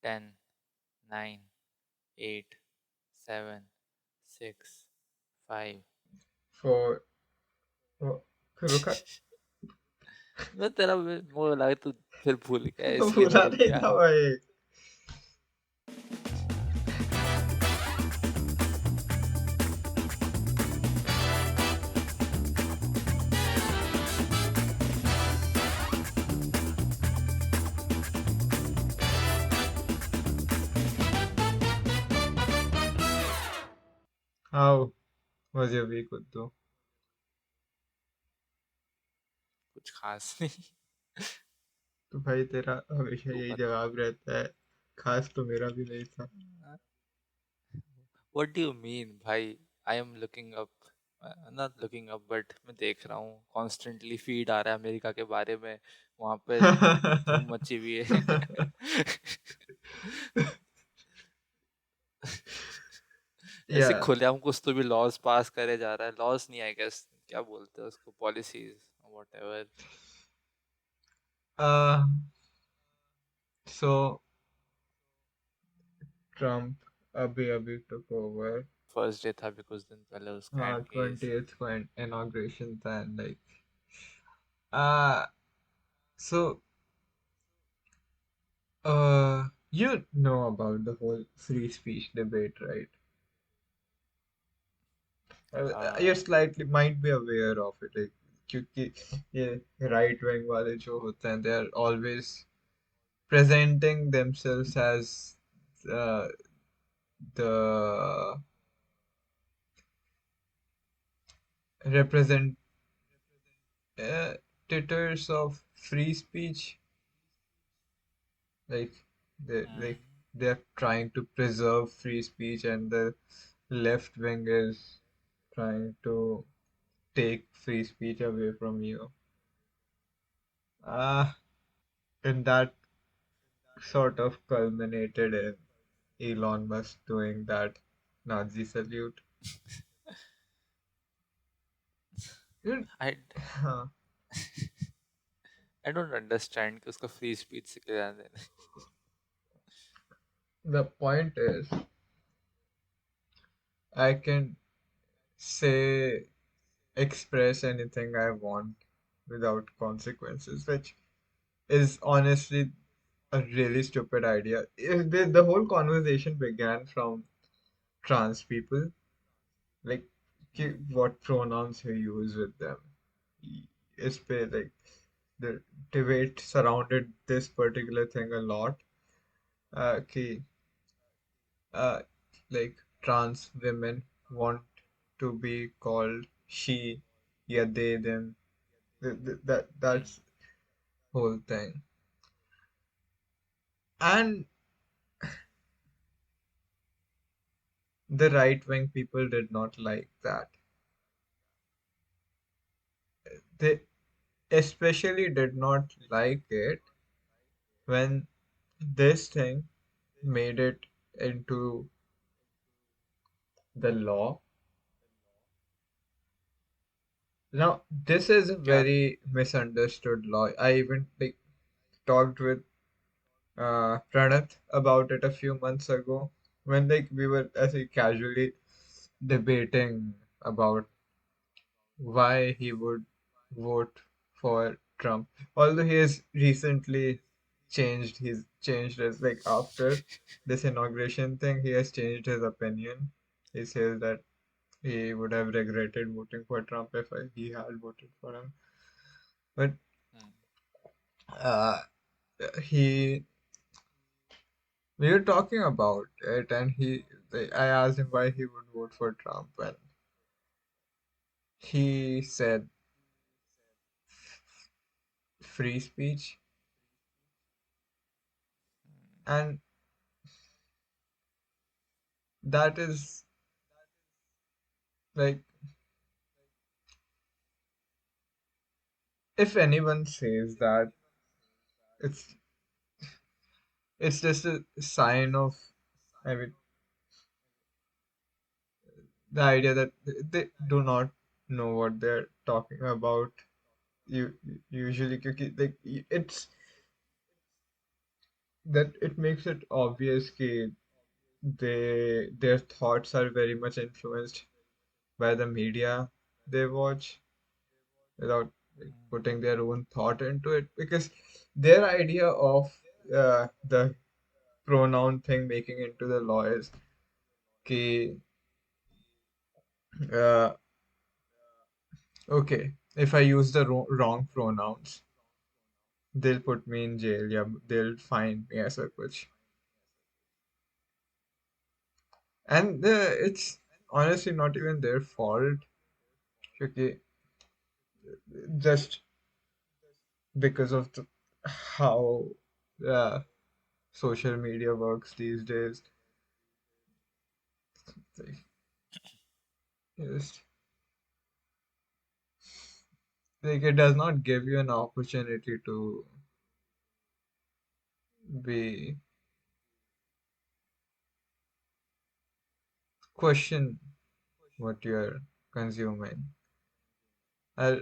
10, 9, 8, 7, 6, 5. For वो- रुका मैं तेरा मुझे लगा तू फिर भूल गया इसलिए मैं पूरा रुक नहीं गया. था भाई. How was your week, Uddu? कुछ खास नहीं. तो भाई तेरा हमेशा तू यही बता. जवाब रहता है. खास तो मेरा भी नहीं था. What do you mean भाई? I am looking up, not looking up, but मैं देख रहा हूँ constantly feed आ रहा है अमेरिका के बारे में. वहाँ पे धूम मची हुई है. ऐसे Yeah. खुलेआम कुछ तो भी लॉज पास करे जा रहा है. लॉज नहीं, आई गेस क्या बोलते हैं उसको, policies, whatever. Uh, so Trump अभी अभी took over. फर्स्ट डे था भी कुछ दिन पहले उसका, हाँ, एंड केस. 20th को inauguration था, and like uh so you know about the whole free speech debate, right? You slightly might be aware of it, like क्योंकि ये right wing वाले जो होते हैं, they are always presenting themselves as uh, the representatives of free speech, like they like they're trying to preserve free speech, and the left wing is trying to take free speech away from you. And that sort of culminated in Elon Musk doing that Nazi salute. You- I I don't understand कि उसका free speech से क्या लेना देना है. the point is, I can say, express anything I want without consequences, which is honestly a really stupid idea. The whole conversation began from trans people, like what pronouns you use with them. Like the debate surrounded this particular thing a lot. Okay, uh, like trans women want to be called she, yeah, they, them. That's whole thing. And the right wing people did not like that. They especially did not like it when this thing made it into the law. Now, this is a क्या? very misunderstood law. I even like talked with Pranath about it a few months ago when like we were as casually debating about why he would vote for Trump. Although he has recently changed his like after this inauguration thing, he has changed his opinion. He says that he would have regretted voting for Trump if he had voted for him. But uh, he we were talking about it, and I asked him why he would vote for Trump, and he said free speech. And that is like, if anyone says that, it's it's just a sign of, I mean, the idea that they do not know what they're talking about. You usually, like it's that it makes it obvious that their thoughts are very much influenced by the media they watch without like, putting their own thought into it, because their idea of the pronoun thing making into the law is कि uh, okay, if I use the wrong pronouns, they'll put me in jail. Yeah, they'll fine me as such. And it's honestly not even their fault. Okay, just because of how uh, social media works these days. Like, just, like it does not give you an opportunity to be question what you're consuming. I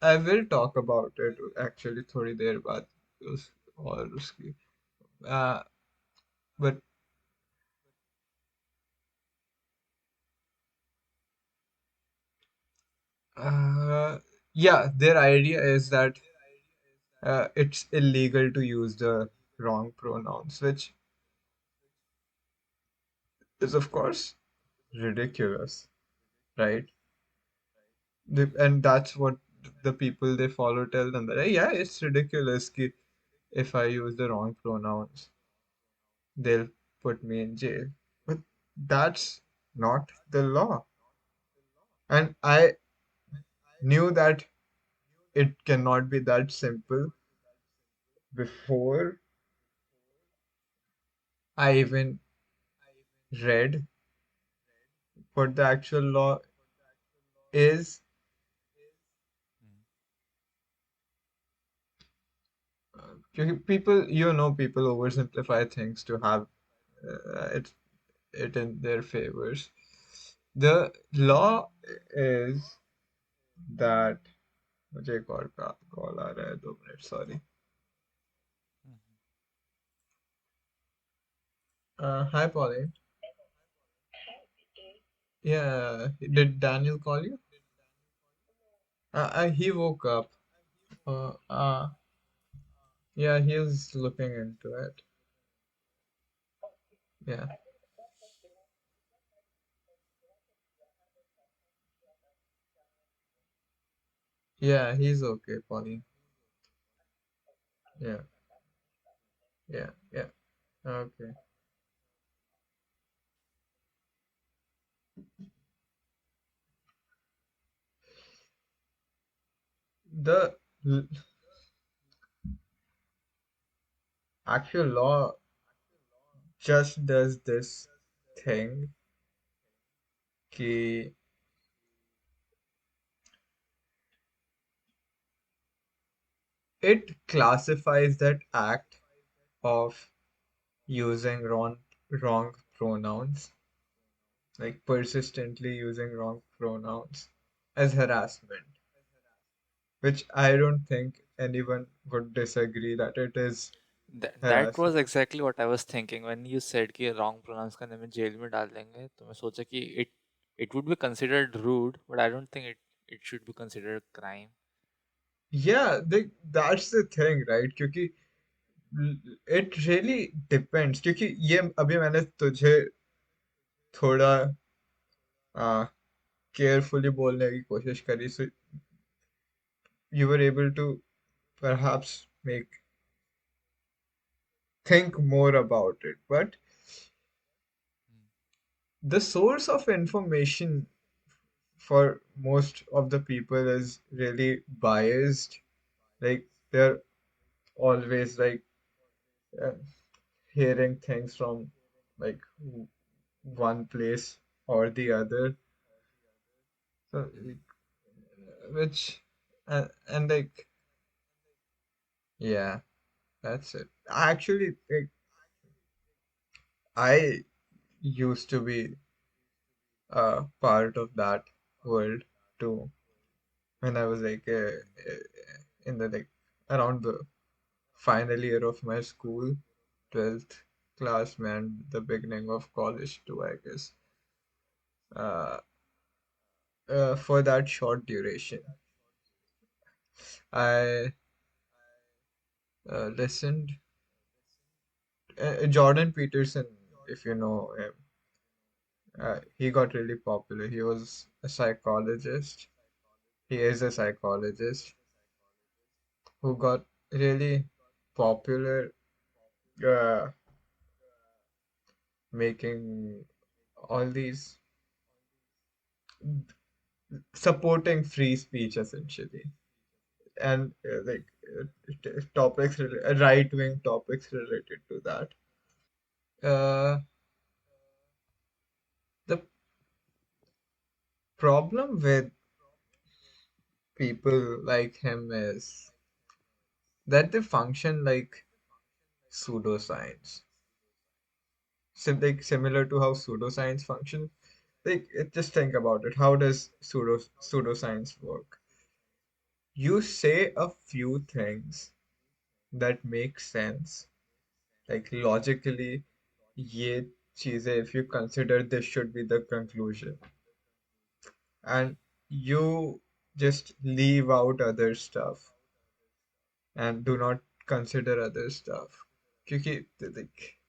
I will talk about it actually थोड़ी देर बाद और उसकी uh, but uh, yeah, their idea is that it's illegal to use the wrong pronouns, which is of course ridiculous, right? And that's what the people they follow tell them that, "Hey, yeah, it's ridiculous ki if I use the wrong pronouns, they'll put me in jail." But that's not the law. And I knew that it cannot be that simple before I even read what the actual law is. People, people oversimplify things to have it in their favors. The law is that मुझे एक और call आ रहा है 2 minute sorry hi Pauline. Yeah, did Daniel call you? He woke up. uh, uh yeah, he's looking into it. Yeah, yeah, he's okay, Pauline. Yeah, yeah, yeah. Okay. The actual law just does this thing कि it classifies that act of using wrong pronouns, like persistently using wrong pronouns, as harassment, which I don't think anyone would disagree that it is That was harassment. exactly what I was thinking when you said कि wrong pronounce करने में jail में डाल देंगे तो मैं सोचा कि it would be considered rude but I don't think it should be considered a crime. Yeah, that's the thing, right? क्योंकि it really depends, क्योंकि ये अभी मैंने तुझे थोड़ा केयरफुली बोलने की कोशिश करी, so you were able to perhaps make think more about it, but the source of information for most of the people is really biased. Like they're always like uh, hearing things from like one place or the other. So, like, which and like yeah, that's it. Actually, like, I used to be part of that world too when I was like in the like around the final year of my school 12th class man, the beginning of college too, I guess. Uh, for that short duration, I listened. Jordan Peterson, if you know him, he got really popular. He was a psychologist. He is a psychologist who got really popular, uh, making all these supporting free speech essentially, and topics, right wing topics related to that. Uh, the problem with people like him is that they function like pseudoscience. Like similar to how pseudoscience functions. Like just think about it. How does pseudoscience work? You say a few things that make sense, like logically, ये चीजें, if you consider this should be the conclusion, and you just leave out other stuff and do not consider other stuff. क्योंकि like,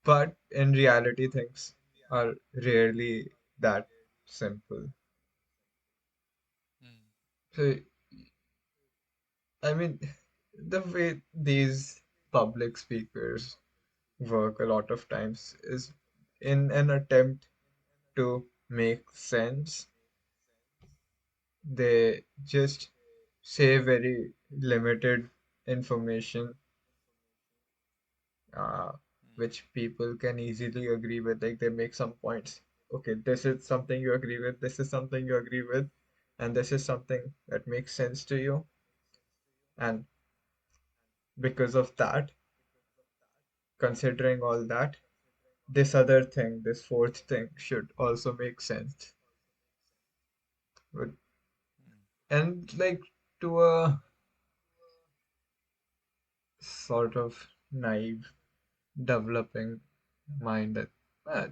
but in reality, things are rarely that simple. Hmm. So, I mean, the way these public speakers work a lot of times is in an attempt to make sense, they just say very limited information, uh, Hmm. which people can easily agree with. Like they make some points. Okay, this is something you agree with, this is something you agree with, and this is something that makes sense to you. And because of that, considering all that, this other thing, this fourth thing, should also make sense. But, Hmm. and like to a sort of naive, developing mind that uh,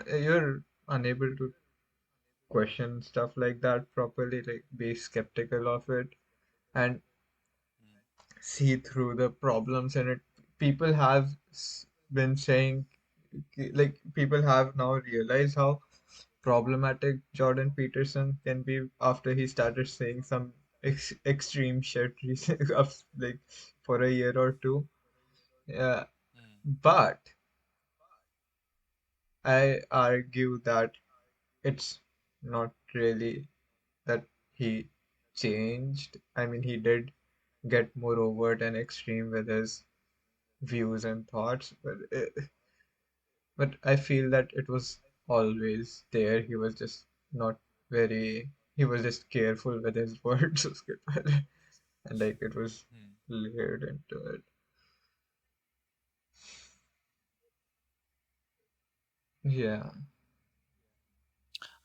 you're unable to question stuff like that properly, like be skeptical of it and Hmm. see through the problems in it. People have been saying, like, people have now realized how problematic Jordan Peterson can be after he started saying some extreme shit of like for a year or two. Yeah, Hmm. but I argue that it's not really that he changed. I mean, he did get more overt and extreme with his views and thoughts, but I feel that it was always there. He was just not very. He was just careful with his words, and like it was Hmm. layered into it. Yeah,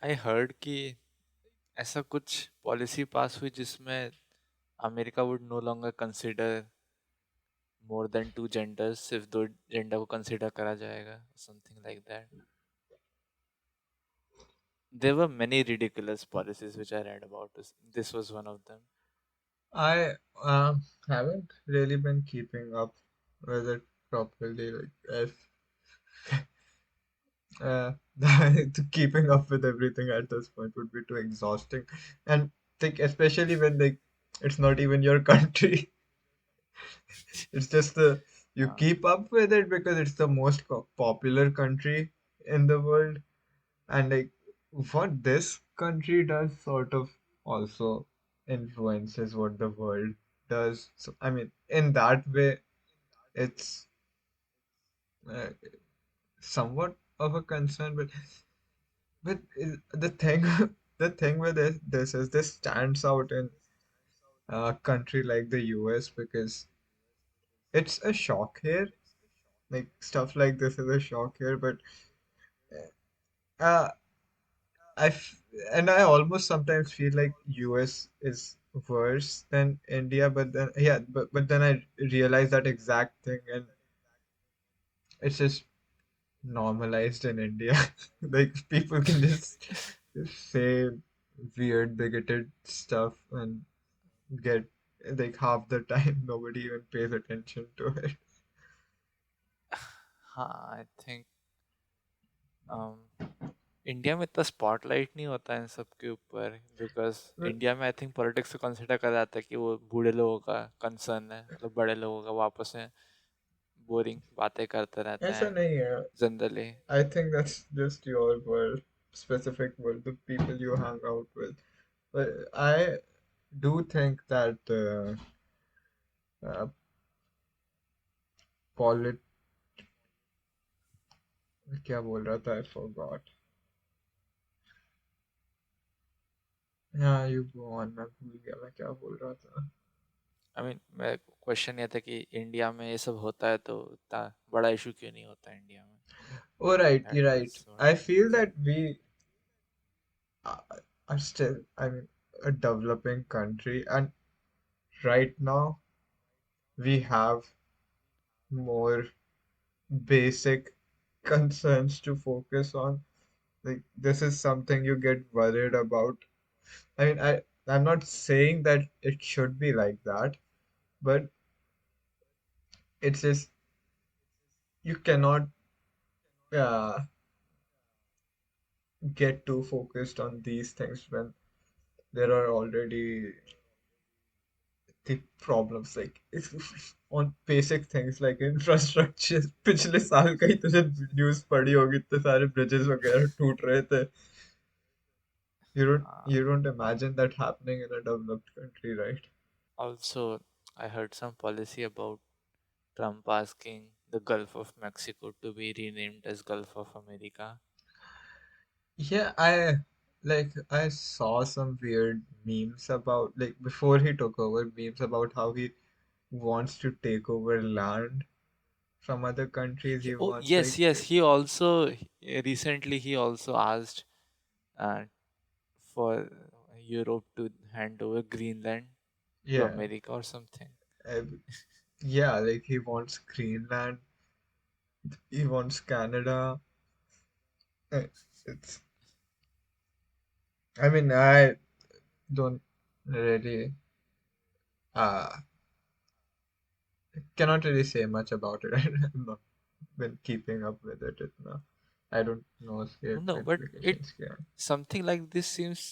I heard कि ऐसा कुछ policy पास हुई जिसमें America would no longer consider more than two genders if दो gender को consider करा जाएगा, something like that. There were many ridiculous policies which I read about. This was one of them. I haven't really been keeping up with it properly. Like if uh, keeping up with everything at this point would be too exhausting, and think especially when like it's not even your country. It's just the you हाँ. keep up with it because it's the most popular country in the world, and like what this country does sort of also influences what the world does. So I mean, in that way, it's uh, somewhat of a concern, but the thing the thing with this is this stands out in a country like the US because it's a shock here. Like stuff like this is a shock here, but uh, I f and I almost sometimes feel like US is worse than India, but then yeah, but then I realize that exact thing it's just normalized in India. Like people can just say weird, bigoted stuff and get like half the time nobody even pays attention to it. हाँ, I think India में इतना spotlight नहीं होता है इन सब के ऊपर, because But India में आई थिंक पॉलिटिक्स को कंसिडर करा जाता है कि वो बूढ़े लोगों का कंसर्न है, मतलब बड़े लोगों का, वापस में बोरिंग बातें करते रहते ऐसा हैं नहीं है. Generally. I think that's just your world, specific world, the people you hang out with. But I do think that uh, polit क्या बोल रहा था? I forgot. हाँ, you go on. मैं भूल गया मैं क्या बोल रहा था. आई मीन मैं क्वेश्चन ये था कि इंडिया में ये सब होता है तो इतना बड़ा इशू क्यों नहीं होता इंडिया में. Oh, right, that you're was right. What I I feel mean. that we uh, are still, I mean, a developing country, and right now we have more basic concerns to focus on. Like, this is something you get worried about. I mean, I'm not saying that it should be like that, but it's just you cannot uh, get too focused on these things when there are already the problems like on basic things like infrastructure. पिछले साल का ही तुझे news पढ़ी होगी, इतने सारे bridges वगैरह टूट रहे थे. You don't imagine that happening in a developed country, right? Also I heard some policy about Trump asking the Gulf of Mexico to be renamed as Gulf of America. Yeah, I saw some weird memes about like before he took over, memes about how he wants to take over land from other countries. He Oh wants yes, like yes, he also recently he also asked uh, for Europe to hand over Greenland to yeah, America or something. uh, yeah, like he wants Greenland, he wants Canada. Uh, It's I mean I don't really uh cannot really say much about it. I've not been keeping up with it. इतना. I don't know उसके No, but it implications क्या हैं. something like this seems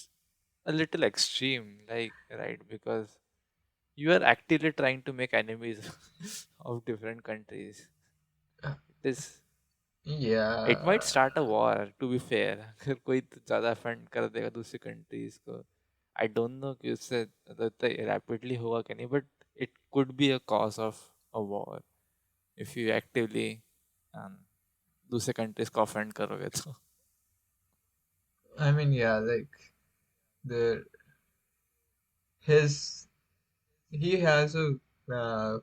a little extreme, like, right? Because you are actively trying to make enemies of different countries. Uh, It is. It Yeah, might start a war. To be fair, अगर कोई तो ज़्यादा fund कर देगा दूसरी countries को. I don't know कि उससे रैपिडली होगा कि नहीं, but it could be a cause of a war if you actively um, दूसरे कंट्रीज को ऑफेंड करोगे तो. I mean yeah, like the his he has a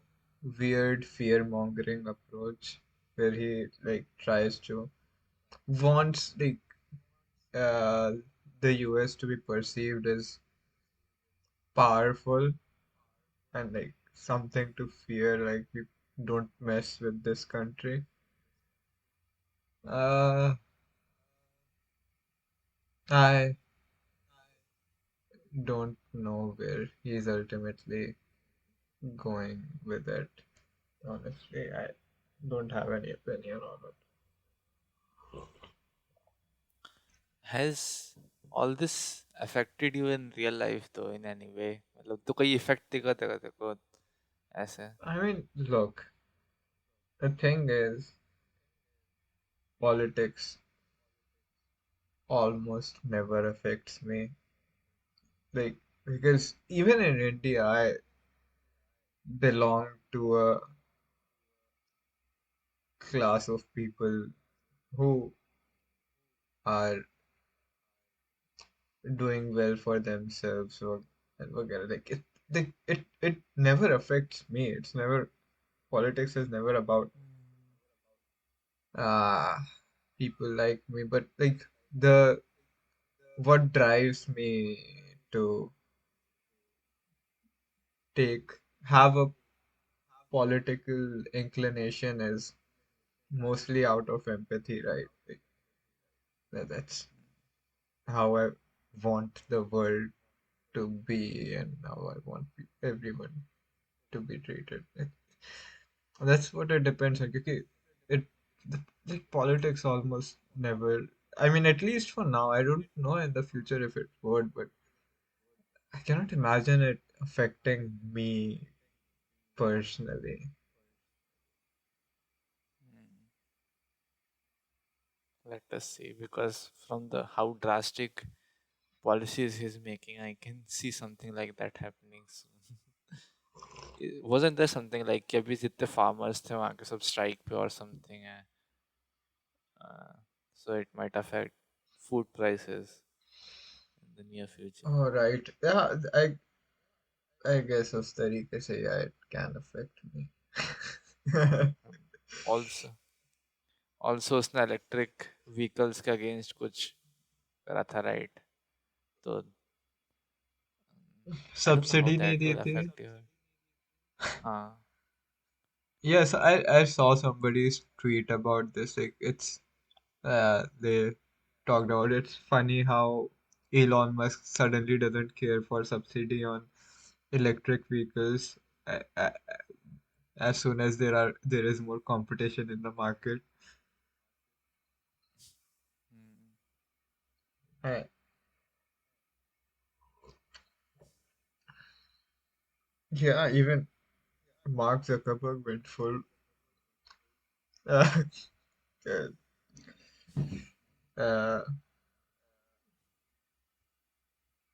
weird fear mongering approach where he like tries to wants like uh, the US to be perceived as powerful and like something to fear, like we don't mess with this country. Uh, I don't know where he's ultimately going with it. Honestly, I don't have any opinion on it. Has all this affected you in real life though in any way? मतलब तो कोई effect दिखा तेरे तेरे को ऐसे? I mean, look, the thing is, politics almost never affects me. Like, because even in India, I belong to a class of people who are doing well for themselves or and whatever. Like it never affects me. It's never politics is never about uh people like me, but like the what drives me to take have a political inclination is mostly out of empathy, right? Like, that's how I want the world to be and how I want everyone to be treated. That's what it depends on. Okay, it like politics almost never. I mean, at least for now, I don't know in the future if it would, but I cannot imagine it affecting me personally. Hmm. Let us see, because from the how drastic policies he's making, I can see something like that happening soon. Wasn't there something like कि अभी जितने farmers थे वहाँ के सब strike पे or something है, uh, so it might affect food prices in the near future. All right, yeah, I guess उस तरीके से yeah, it can affect me. Um, also उसने इलेक्ट्रिक व्हीकल्स के अगेंस्ट कुछ करा था, राइट? तो I don't know how subsidy नहीं दैट दी विल थी. Affect you. हाँ. Yes, I saw somebody's tweet about this. Like it's they talked about it's funny how Elon Musk suddenly doesn't care for subsidy on electric vehicles as soon as there is more competition in the market. Hmm. Uh, yeah, even Mark Zuckerberg went full uh, uh,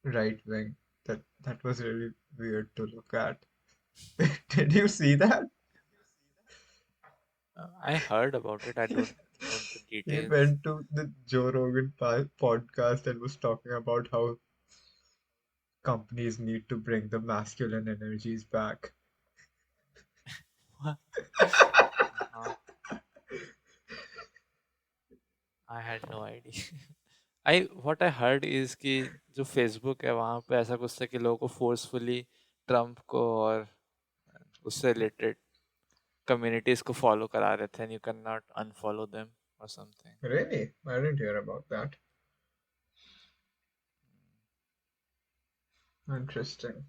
right wing. That was really weird to look at. Did you see that? I heard about it. I don't know the He details. went to the Joe Rogan podcast and was talking about how companies need to bring the masculine energies back. What? Uh-huh. I had no idea. I what I heard is कि जो Facebook है वहाँ पे ऐसा कुछ था कि लोगों को फोर्सफुली ट्रम्प को और उससे रिलेटेड कम्युनिटीज को फॉलो करा रहे थे, and you can not unfollow them और something. Really? I didn't hear about that. Interesting.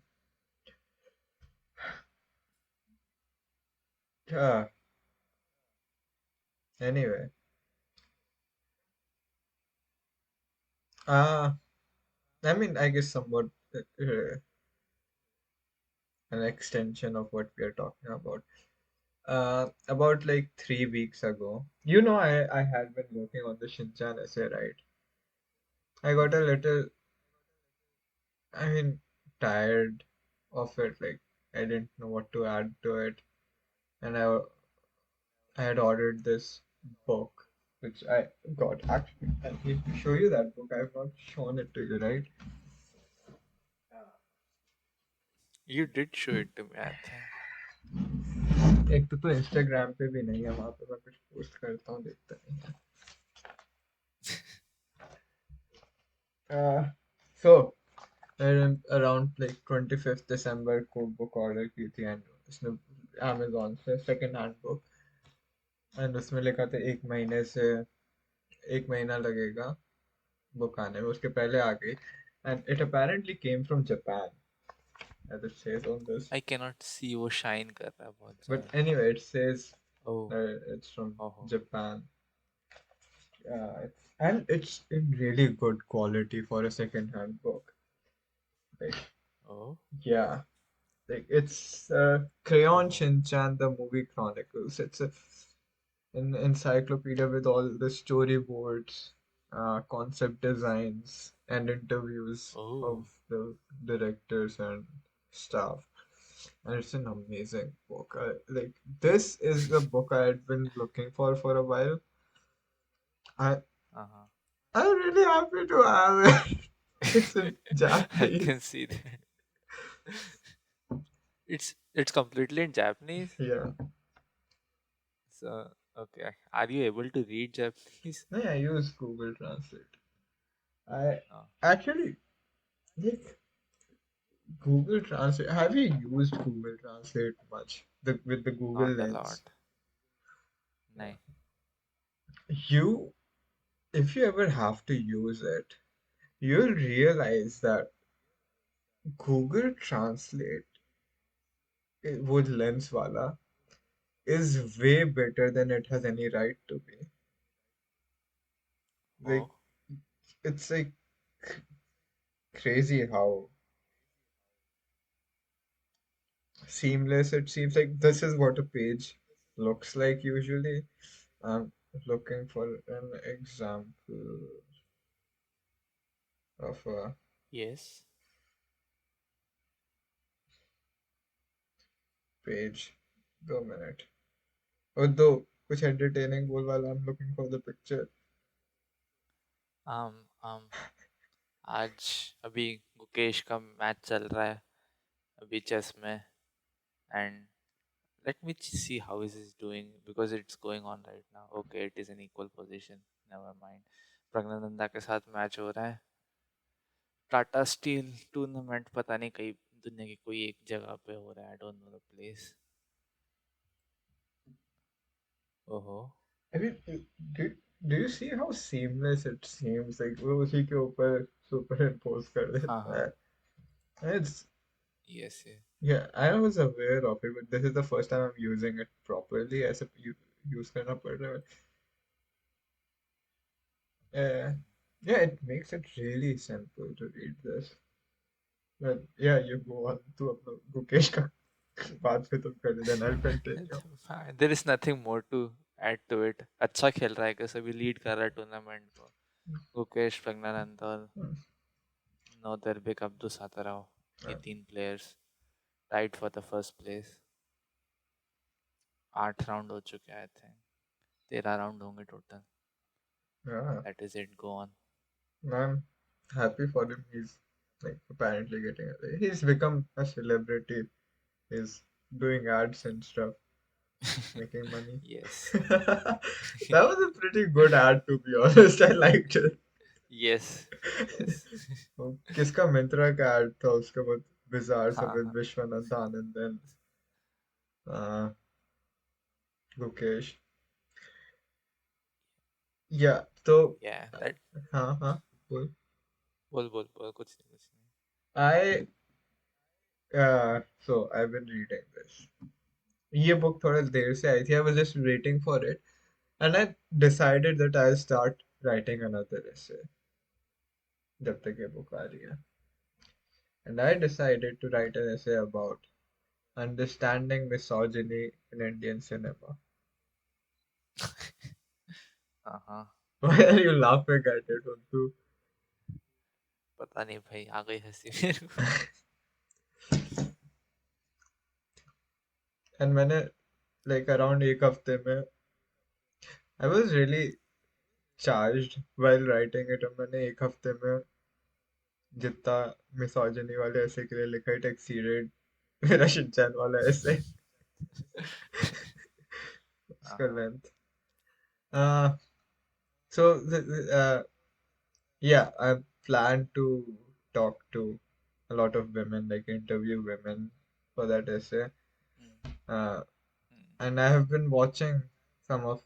Yeah. Anyway, uh, I mean, I guess somewhat an extension of what we are talking about. About like 3 weeks ago, I had been working on the Shinchan essay, right? I got a little, I mean, tired of it. Like, I didn't know what to add to it. And I had ordered this book, which I got. Actually, I need to show you that book. I have not shown it to you, right? You did show it to me I think. एक तो Instagram पे भी नहीं है, वहां पे मैं कुछ पोस्ट करता हूँ, देखता नहीं है. So around like 25th December को बुक ऑर्डर की थी एंड उसने Amazon से सेकंड हैंड बुक, एंड उसमें लिखा था 1 महीने से 1 महीना लगेगा बुक आने में. उसके पहले आ गई and it apparently came from Japan as it says on this. I can not see, वो शाइन कर रहा है बहुत But ज्यादा. anyway, it says oh. it's from ओहो. Japan. And it's in really good quality for a second-hand book. Like, oh. yeah, like it's Crayon ओहो. Shinchan, the movie chronicles. It's an encyclopedia with all the storyboards, concept designs, and interviews oh. of the directors and staff. And it's an amazing book. Like this is the book I had been looking for a while. I हाँ. I'm really happy to have it. It's in I can Japanese. see that. It's completely in Japanese. Yeah. So okay, are you able to read Japanese? No, I use Google Translate. I Oh, actually like Google Translate. Have you used Google Translate much? With the Google not a lot. Lens? नहीं. You, if you ever have to use it, you'll realize that Google Translate with Lens Wala is way better than it has any right to be. Like, Oh, it's like crazy how seamless it seems. Like, this is what a page looks like usually. I'm looking for an example of a yes. page. 2 minute. Although कुछ entertaining बोल वाला I'm looking for the picture. um um आज अभी गुकेश का match चल रहा है अभी चेस में and let me see how is he doing because it's going on right now. Okay, it is an equal position. Never mind. Praggnanandhaa के साथ मैच हो रहा है. टाटा स्टील टूर्नामेंट पता नहीं कहीं दुनिया की कोई एक जगह पे हो रहा है. I don't know the place. ओहो. I mean, do, do you see how seamless it seems? Like वो उसी के ऊपर superimpose कर हाँ देता हाँ. है. It's यस ये. yeah, I was aware of it, but this is the first time I'm using it properly. ऐसे use करना पड़ रहा है. Yeah, it makes it really simple to read this. But yeah, you go on to अपना गुकेश का बात खत्म कर दे, then I'll continue. There is nothing more to add to it. अच्छा खेल रहा है कि सभी लीड कर रहा है टूर्नामेंट को. गुकेश प्रज्ञानंद और Hmm. नौदरबेक अब्दुल साताराव. ये तीन players tied for the first place. 8 round हो चुके हैं आई थिंक. 13 राउंड होंगे total. Yeah, that is it. Go on. I'm happy for him. He's like apparently getting he's become a celebrity. He's doing ads and stuff, making money. Yes. That was a pretty good ad, to be honest. I liked it. Yes. Yes. वो किसका मिंत्रा का ad था उसके बाद bizarre सा हाँ with हाँ. Vishwanath Anand and uh, Gukesh. Yeah, तो या दैट. हाँ हाँ बोल. बोल बोल बोल. कुछ नहीं कुछ नहीं. I so I've been reading this. ये book थोड़ा देर से आई थी. I was just waiting for it, and I decided that I'll start writing another essay जब तक ये book आ रही है. And I decided to write an essay about understanding misogyny in Indian cinema. हाँ हाँ. Why are you laughing at it, Untu? पता नहीं भाई आ गई हंसी मेरे को. And मैंने like around एक हफ्ते में I was really charged while writing it. और मैंने एक हफ्ते में जितना मिसोजिनी वाले ऐसे के लिए लिखा it exceeded मेरा शिनचैन वाला ऐसे हाँ उसका हाँ. Length. uh, so yeah, I plan to talk to a lot of women, like interview women for that essay. Hmm, uh, hmm. and I have been watching some of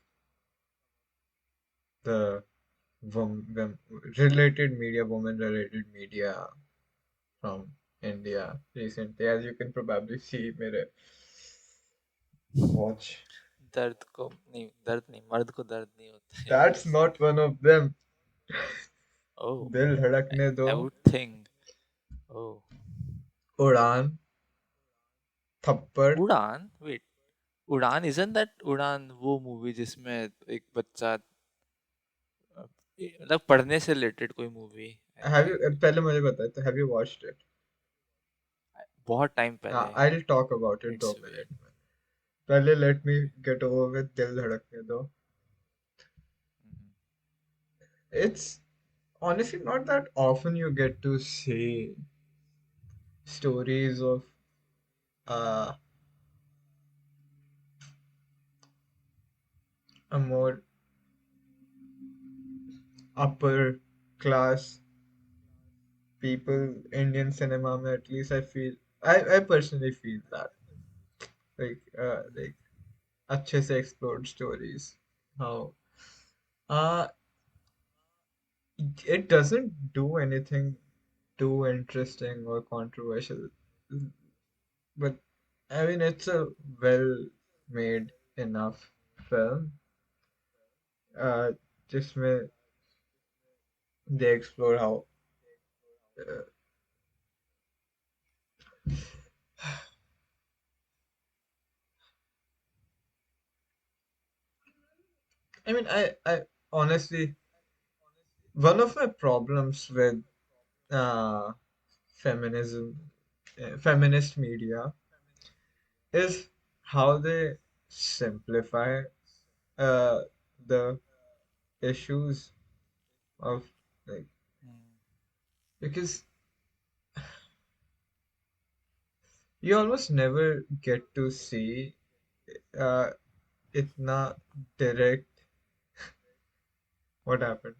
the related media, women related media from India recently, as you can probably see मेरे watch. दर्द को नहीं. दर्द नहीं. मर्द को दर्द नहीं होता है. That's yes. not one of them. ओह. दिल धड़कने दो, आई वुड थिंक. ओह. उड़ान, थप्पड़. उड़ान. वेट. उड़ान isn't that उड़ान वो मूवी जिसमें एक बच्चा मतलब पढ़ने से रिलेटेड कोई movie I Have you think. पहले मुझे बता तो have you watched it? बहुत टाइम हाँ, पहले. I'll talk about it it's 2 minutes वे. में. पहले let me get over with दिल धड़कने दो. It's honestly not that often you get to see stories of uh, a more upper class people Indian cinema में. At least I feel I personally feel that like अच्छे से explored stories, how Uh, it doesn't do anything too interesting or controversial, but I mean, it's a well made enough film. Uh, जिसमें they explore how uh, I mean, I honestly, one of my problems with uh, feminism, feminist media is how they simplify uh, the issues of like Hmm. because you almost never get to see uh, itna direct what happened.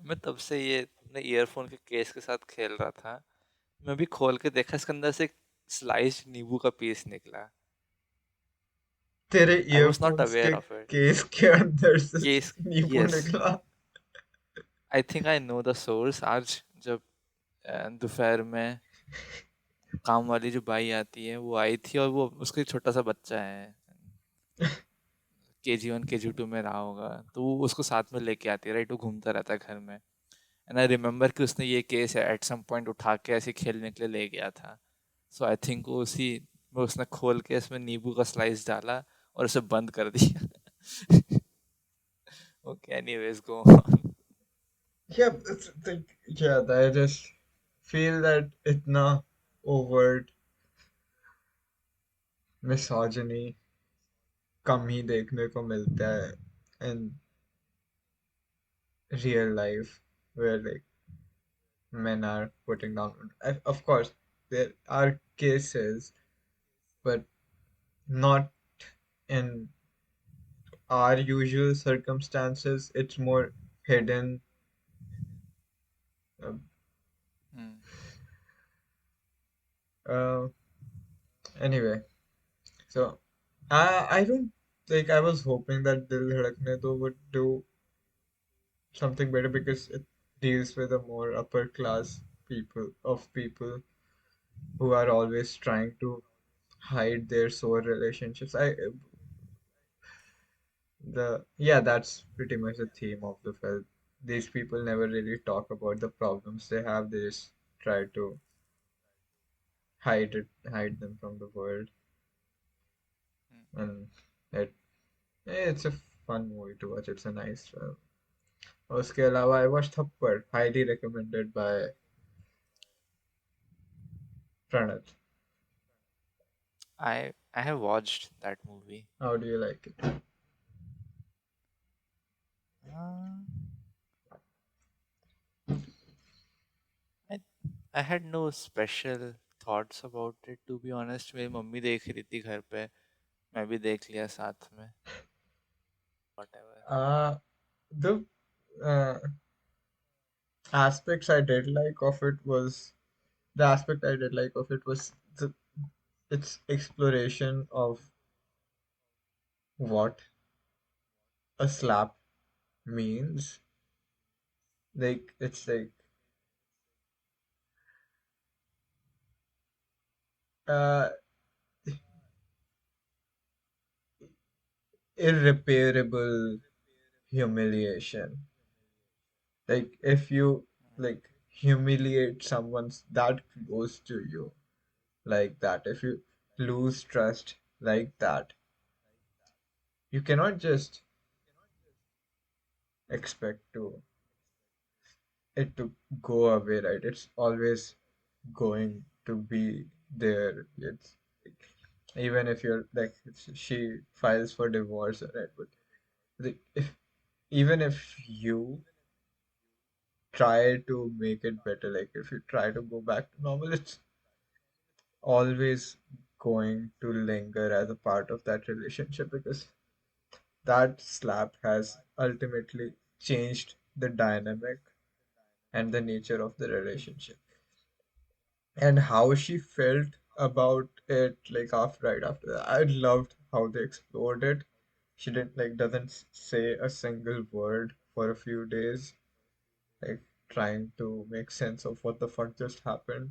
मैं तब से ये अपने earphone के case के साथ खेल रहा था। मैं भी खोल के देखा, इसके अंदर से एक स्लाइस्ड नींबू का पीस निकला। तेरे I was not earphones aware के ऑफ इट। केस के अंदर से केस, नींबू यस, निकला। I think I know the source. आज जब दोपहर में काम वाली जो बाई आती है वो आई थी, और वो उसका एक छोटा सा बच्चा है, KG 1 KG 2 में रहा होगा, तो वो उसको साथ में लेके आती है, राइट? वो घूमता रहता है घर में। एंड आई रिमेम्बर कि उसने ये केस एट सम पॉइंट उठा के ऐसे खेलने के लिए ले गया था। सो आई थिंक वो उसी में उसने खोल के इसमें नींबू का स्लाइस डाला और उसे बंद कर दिया। Okay, anyways go on. Yeah, it's like yeah, I just feel that इतना overt misogyny कम ही देखने को मिलता है in real life where like men are putting down. Of course, there are cases, but not in our usual circumstances. It's more hidden. Uh, uh, anyway, so I don't like. I was hoping that Dil Dhadakne Do would do something better because it deals with a more upper class people who are always trying to hide their soul relationships. The yeah, that's pretty much the theme of the film. These people never really talk about the problems they have. They just try to hide them from the world, and it it's a fun movie to watch. It's a nice film. उसके अलावा I watched थप्पड़, highly recommended by Pranat. I have watched that movie. How do you like it? Uh, I I had no special thoughts about it, to be honest. मेरी mummy देख रही थी घर पे, मैं भी देख लिया साथ में, whatever. The uh, aspects I did like of it was the aspect I did like of it was its exploration of what a slap means. Like it's like uh, irreparable humiliation. Like if you like humiliate someone that close to you like that, if you lose trust like that, you cannot just expect to it to go away, right? It's always going to be there. It's like, even if you're like she files for divorce, right? But like, even if you try to make it better, like if you try to go back to normal, it's always going to linger as a part of that relationship because that slap has ultimately changed the dynamic and the nature of the relationship. And how she felt about it like after right after that, I loved how they explored it. she didn't like doesn't say a single word for a few days, like trying to make sense of what the fuck just happened.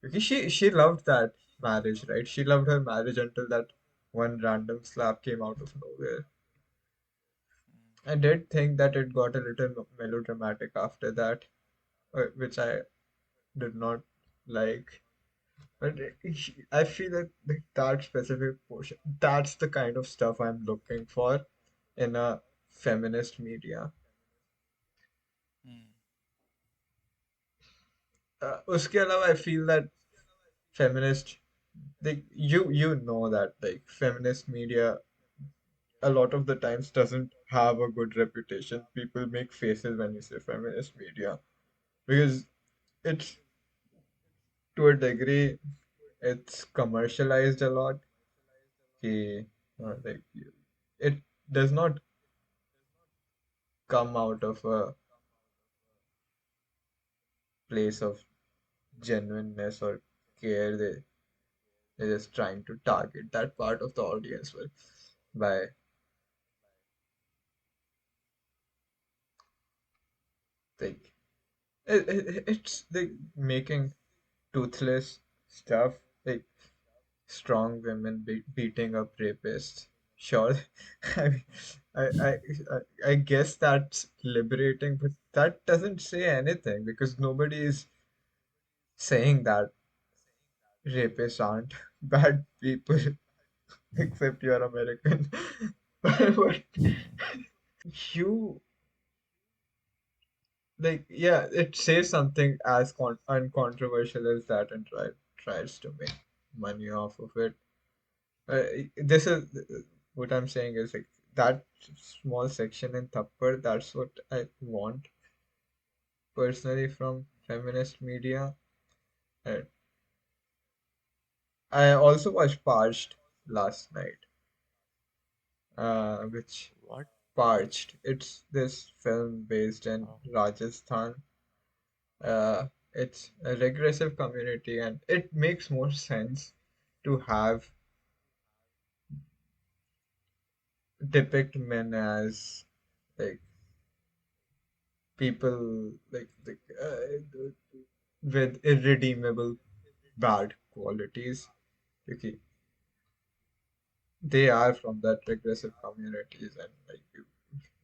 Because she loved that marriage, right? She loved her marriage until that one random slap came out of nowhere. I did think that it got a little melodramatic after that, which I did not like. But I feel like that specific portion, that's the kind of stuff I'm looking for in a feminist media. Mm. उसके अलावा I feel that feminist, like you know that like feminist media a lot of the times doesn't have a good reputation. People make faces when you say feminist media because it's to a degree it's commercialized a lot. कि, like it does not come out of a place of genuineness or care. They're just trying to target that part of the audience by like it's like making toothless stuff like strong women beating up rapists. Sure, I, mean, I guess that's liberating, but that doesn't say anything because nobody is saying that rapists aren't bad people except you're American. But you like, yeah, it says something as uncontroversial as that and tries to make money off of it. This is what I'm saying is like that small section in Thappad, that's what I want personally from feminist media. And I also watched Parched last night, which What? Parched. It's this film based in Oh. Rajasthan. It's a regressive community, and it makes more sense to have depict men as like people with irredeemable bad qualities. Okay, they are from that regressive communities, and like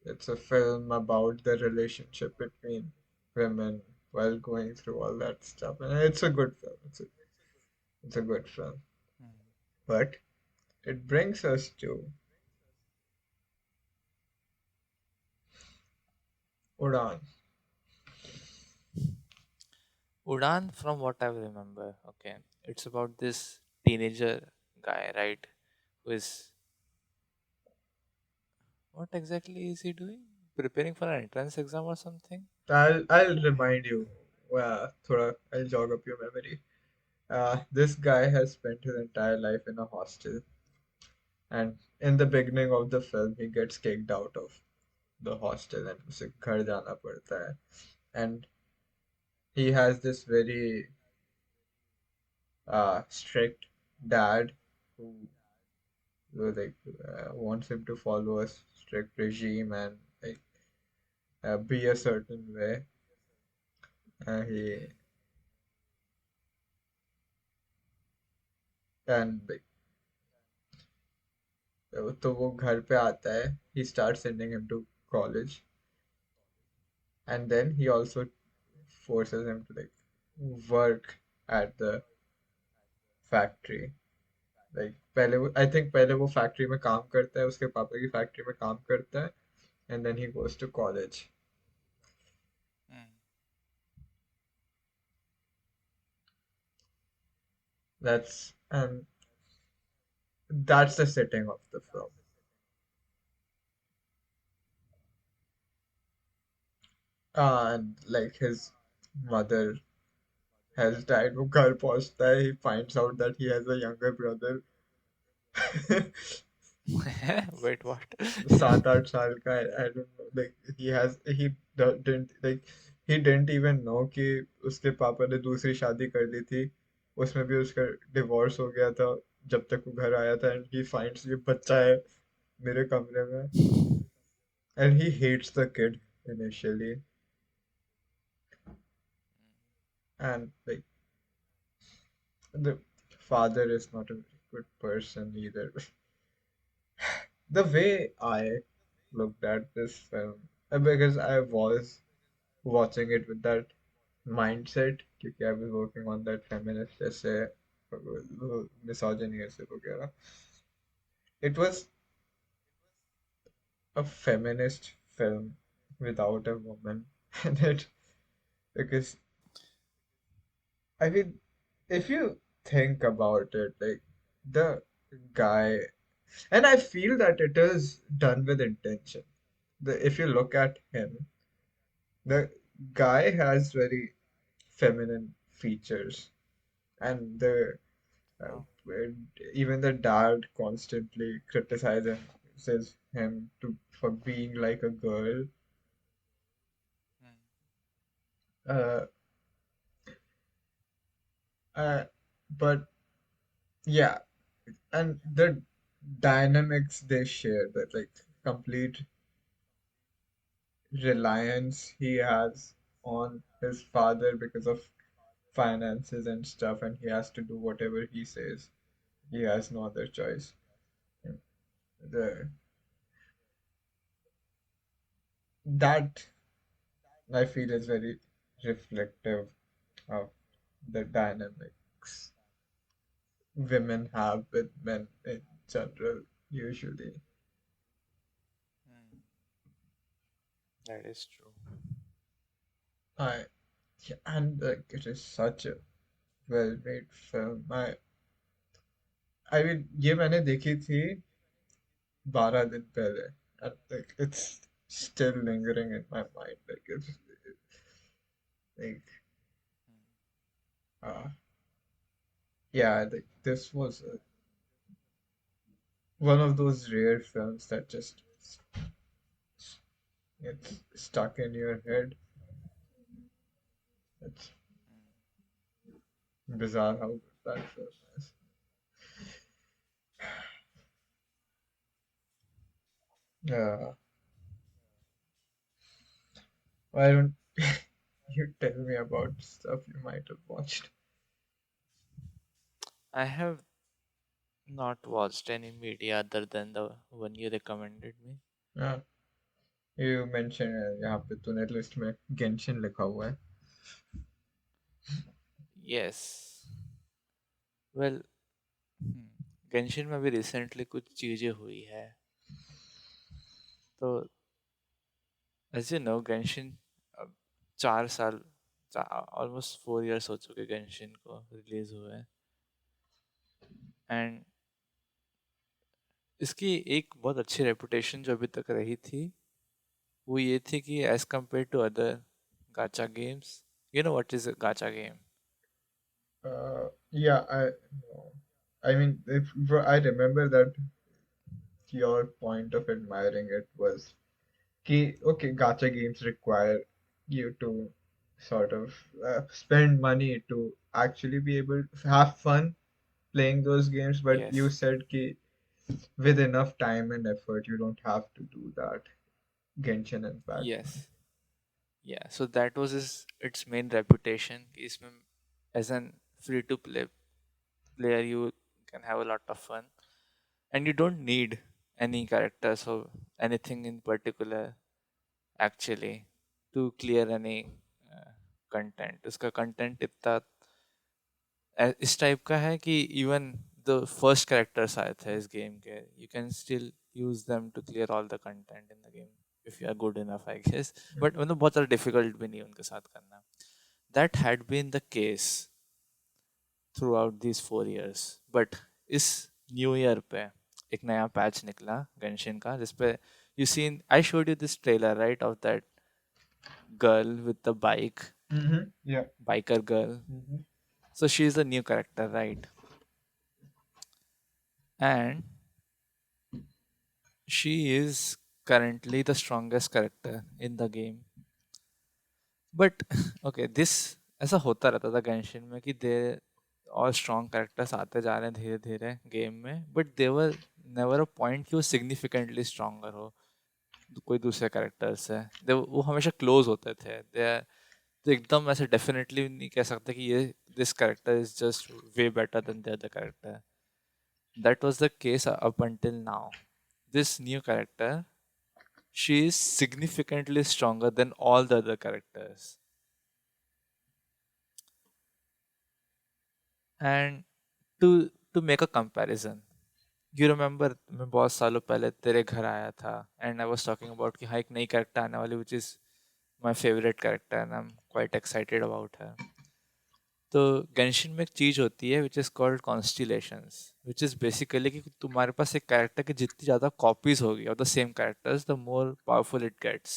it's a film about the relationship between women while going through all that stuff, and it's a good film. It's a good film, Mm. but it brings us to Udaan. Udaan, from what I remember, okay, it's about this teenager guy, right? Who is, what exactly is he doing? Preparing for an entrance exam or something? I'll remind you. I'll jog up your memory. This guy has spent his entire life in a hostel, and in the beginning of the film, he gets kicked out of the hostel and उसे घर जाना पड़ता है. And he has this very strict dad who, wants him to follow a strict regime and like be a certain way. He and like, तो वो घर पे आता है. He starts sending him to college, and then he also forces him to like work at the factory. Like पहले वो I think पहले वो फैक्ट्री में काम करता है, उसके पापा की फैक्ट्री में काम करता है, and then he goes to college. Mm. That's the setting of the film. And like his mother has died. वो घर पहुंचता है, he finds out that he has a younger brother. Wait, what? 7-8 साल का है. I don't know. Like didn't like he didn't even know कि उसके पापा ने दूसरी शादी कर ली थी. उसमें भी उसका डिवोर्स हो गया था जब तक वो घर आया था. And he finds ये बच्चा है मेरे कमरे में, and he hates the kid initially, and like the father is not a very good person either. The way I looked at this film, because I was watching it with that mindset, क्योंकि I was working on that feminist essay, misogyny essay वगैरह. It was a feminist film without a woman in it, because I mean, if you think about it, like the guy, and I feel that it is done with intention. If you look at him, the guy has very feminine features, and uh, हाँ. even the dad constantly criticizes him for being like a girl. Hmm. Uh, uh, but yeah, and the dynamics they share, that like complete reliance he has on his father because of finances and stuff, and he has to do whatever he says. He has no other choice. The that I feel is very reflective of the dynamics women have with men in general, usually. Hmm. That is true. I Yeah, and like it is such a well-made film. I mean, ये मैंने देखी थी 12 दिन पहले, and like it's still lingering in my mind. Like it's like uh yeah, like this was one of those rare films that just gets stuck in your head. It's bizarre how good that film is. Yeah, why don't you tell me about stuff you might have watched? I have not watched any media other than the one you recommended me. Yeah, you mentioned यहाँ पे तूने list में Genshin लिखा हुआ है. Yes. Well, Genshin में भी recently कुछ चीजें हुई है. तो एज यू नो गेंशिन 4 साल, ऑलमोस्ट 4 इयर्स हो चुके गेंशिन को रिलीज हुए. एंड इसकी एक बहुत अच्छी रेपुटेशन जो अभी तक रही थी वो ये थी कि as compared to other gacha games, you know what is gacha game? Yeah, no. I mean, I remember that your point of admiring it was okay, gacha games require you to sort of spend money to actually be able to have fun playing those games, but you Yes, said ki with enough time and effort, you don't have to do that. Genshin Impact. yes, yeah. So that was its main reputation कि इसमें as an free to play player you can have a lot of fun and you don't need any characters or anything in particular actually to clear any content. उसका content इतना इस type का है कि even the first characters आए थे इस game के, you can still use them to clear all the content in the game if you are good enough I guess. But मतलब बहुत ज़्यादा डिफिकल्ट भी नहीं उनके साथ करना. That had been the case throughout these 4 years. But इस new year पे एक नया पैच निकला गेंशिन का जिसपे you seen I showed you this trailer right of that girl with the bike, Mm-hmm. Yeah. biker girl. Mm-hmm. So she's a new character, right? And she is currently the strongest character in the game. But okay, this ऐसा होता रहता था Genshin में कि दे और strong characters आते जा रहे हैं धीरे धीरे गेम में, but they were never a point कि वो सिग्निफिकेंटली स्ट्रॉन्गर हो कोई दूसरे कैरेक्टर से। वो हमेशा क्लोज होते थे। दे तो एकदम ऐसे डेफिनेटली नहीं कह सकते कि ये this character is just way better than the other character. That was the case up until now. This new character, she is significantly stronger than all the other characters. And to make a comparison, you remember मैं बहुत सालों पहले तेरे घर आया था and I was talking about कि हाँ एक नई कैरेक्टर आने वाली which is my favorite character and I'm quite excited about her. तो गेंशिन में एक चीज होती है which is called constellations, which is basically कि तुम्हारे पास एक कैरेक्टर की जितनी ज्यादा कॉपीज होगी of the same characters, the more powerful it gets,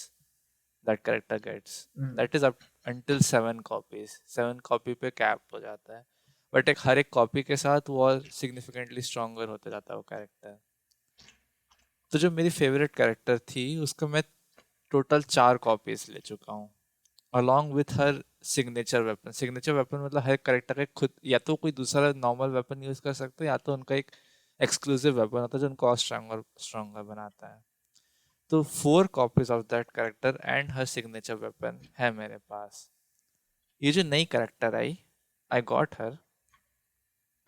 that character gets. Mm. That is up until 7 copies. 7 copy पे कैप हो जाता है, बट एक हर एक कॉपी के साथ वो और सिग्निफिकेंटली स्ट्रॉन्गर होता जाता है वो कैरेक्टर। तो जो मेरी फेवरेट कैरेक्टर थी उसका मैं टोटल 4 कॉपीज ले चुका हूँ, along with her signature weapon. Signature weapon मतलब हर कैरेक्टर का खुद या तो कोई दूसरा नॉर्मल वेपन यूज कर सकते हैं या तो उनका एक एक्सक्लूसिव वेपन होता है जो उनको और स्ट्रॉन्गर स्ट्रॉन्गर बनाता है। तो 4 copies of that character and her signature weapon है मेरे पास। ये जो नई character I, I got her,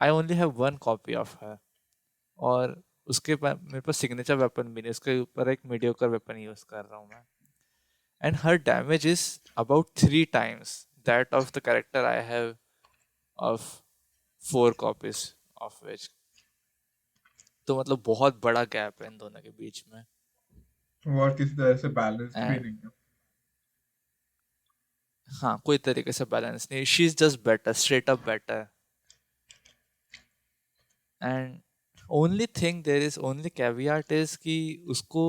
I only have 1 copy of her. और उसके मेरे पास सिग्नेचर वेपन भी नहीं, उसके ऊपर एक मीडियोकर वेपन यूज कर रहा हूँ मैं। And her damage is about 3 times that of the character I have of 4 copies of which. तो मतलब बहुत बड़ा गैप है इन दोनों के बीच में। और किसी तरह से बैलेंस्ड भी एंड नहीं है। हाँ, कोई तरीके से बैलेंस नहीं, she is just better, straight up better. And only thing there is only caveat is कि उसको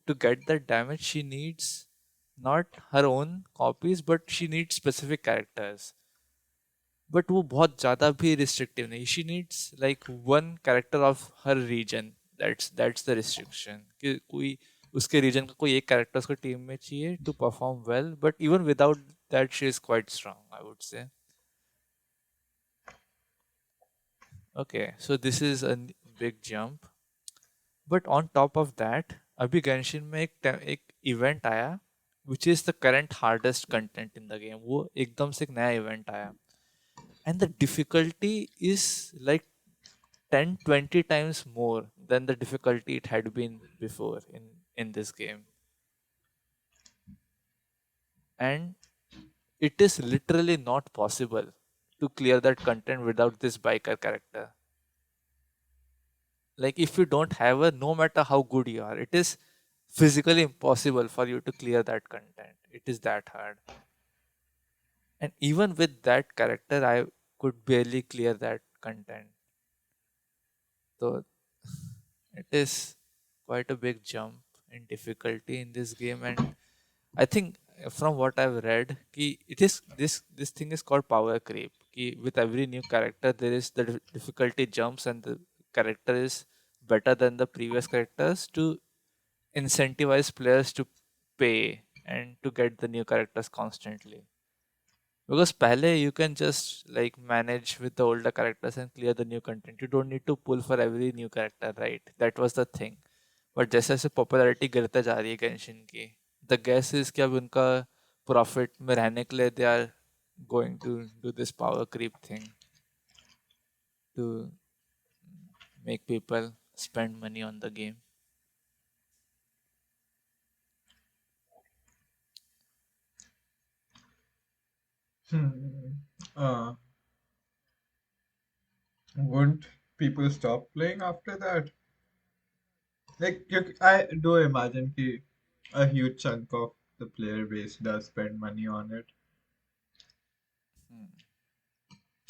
to get that damage she needs not her own copies but she needs specific characters, but वो बहुत ज़्यादा भी restrictive नहीं, she needs like one character of her region, that's the restriction कि कोई उसके region का कोई एक character उसको टीम में चाहिए to perform well, but even without that she is quite strong I would say. Okay, so this is a big jump. But on top of that अभी गेंशिन में एक इवेंट आया which is the current hardest content in the game. वो एकदम से एक नया event आया and the difficulty is like 10-20 times more than the difficulty it had been before in this game, and it is literally not possible to clear that content without this biker character. Like if you don't have a, no matter how good you are, it is physically impossible for you to clear that content. It is that hard. And even with that character, I could barely clear that content. So it is quite a big jump in difficulty in this game. And I think from what I've read, ki it is this thing is called power creep. Ki with every new character, there is the difficulty jumps, and the character is better than the previous characters to incentivize players to pay and to get the new characters constantly. Because पहले you can just like manage with the older characters and clear the new content. You don't need to pull for every new character, right? That was the thing. But जैसे जैसे popularity गिरते जा रही है Genshin की, the guess is कि अब उनका profit में रहने के लिए they are going to do this power creep thing to make people spend money on the game. Hmm. Uh, wouldn't people stop playing after that? Like, I do imagine कि a huge chunk of the player base does spend money on it. Hmm.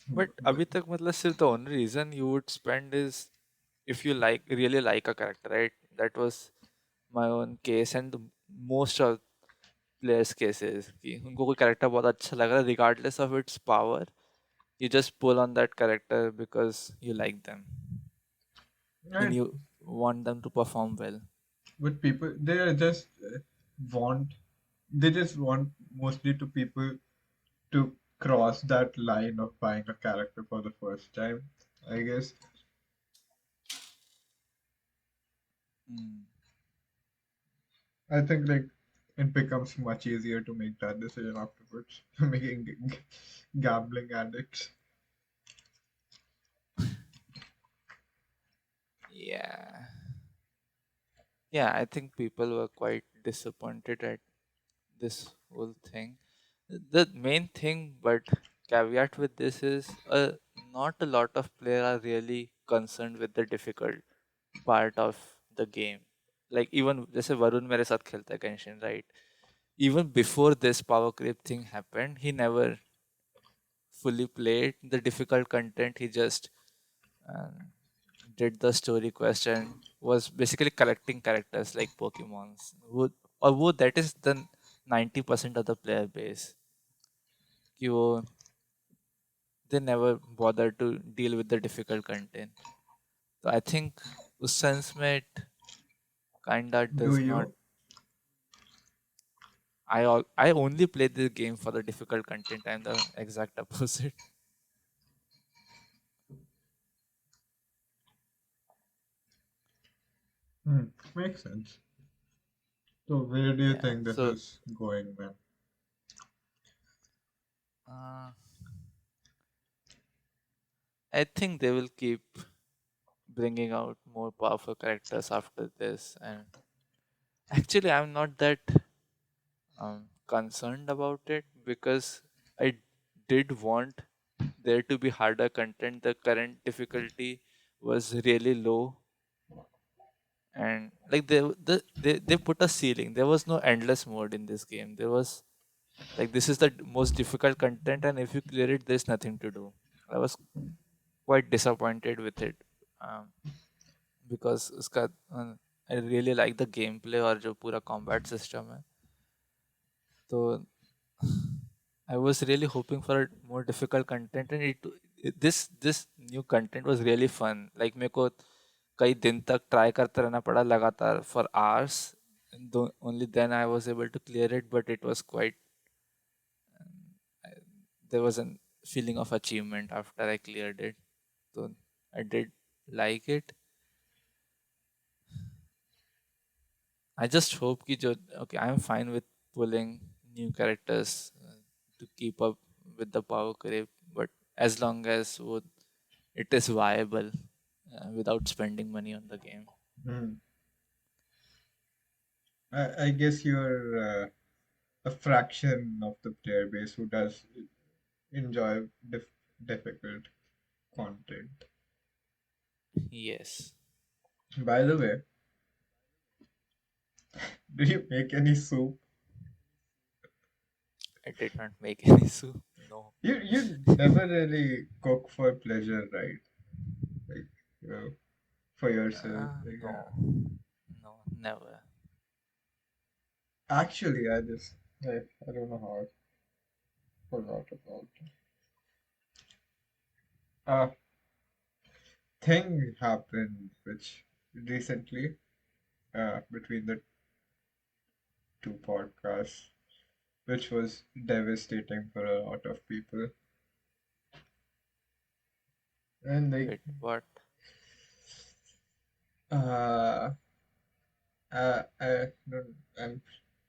But But अभी तक मतलब सिर्फ the only reason you would spend is if you like really like a character, right? That was my own case and the most of players cases कि उनको कोई character बहुत अच्छा लग रहा है regardless of its power, you just pull on that character because you like them and right, you want them to perform well. but people they are just want they just want mostly to people to cross that line of buying a character for the first time, I guess. Mm. I think like it becomes much easier to make that decision afterwards. Making gambling addicts. Yeah. Yeah, I think people were quite disappointed at this whole thing. The main thing, but caveat with this is not a lot of players are really concerned with the difficult part of the game. Like even जैसे वरुण मेरे साथ खेलता है Genshin, right? Even before this power creep thing happened, he never fully played the difficult content. He just uh, did the story quest and was basically collecting characters like Pokemons. Wo that is the 90% of the player base. कि वो they never bother to deal with the difficult content. So I think उस sense में it kinda Do does not. you? I only play this game for the difficult content. I'm the exact opposite. Hmm, makes sense. So where do you Yeah. think this So is going, man? uh, I think they will keep bringing out more powerful characters after this. And actually, I'm not that concerned about it because I did want there to be harder content. The current difficulty was really low, and like they put a ceiling. There was no endless mode in this game. There was like this is the most difficult content, and if you clear it, there's nothing to do. I was quite disappointed with it um, because उसका I really like the gameplay और जो पूरा combat system है. तो I was really hoping for a more difficult content, and this new content was really fun. Like मेरे को कई दिन तक ट्राई करते रहना पड़ा लगातार for hours. And only then I was able to clear it, but it was quite. I- there was a feeling of achievement after I cleared it. So I did like it. I just hope कि जो okay, I'm fine with pulling new characters to keep up with the power creep, but as long as it is viable without spending money on the game. Hmm. I guess you're a fraction of the player base who does enjoy difficult content. Yes, By the way, did you make any soup? I did not make any soup. No. You never really cook for pleasure, right? Like, you know, for yourself. Like, No, no, never. actually, I don't know how I forgot about it. A thing happened which recently between the two podcasts, which was devastating for a lot of people. And like, Wait, what? uh, I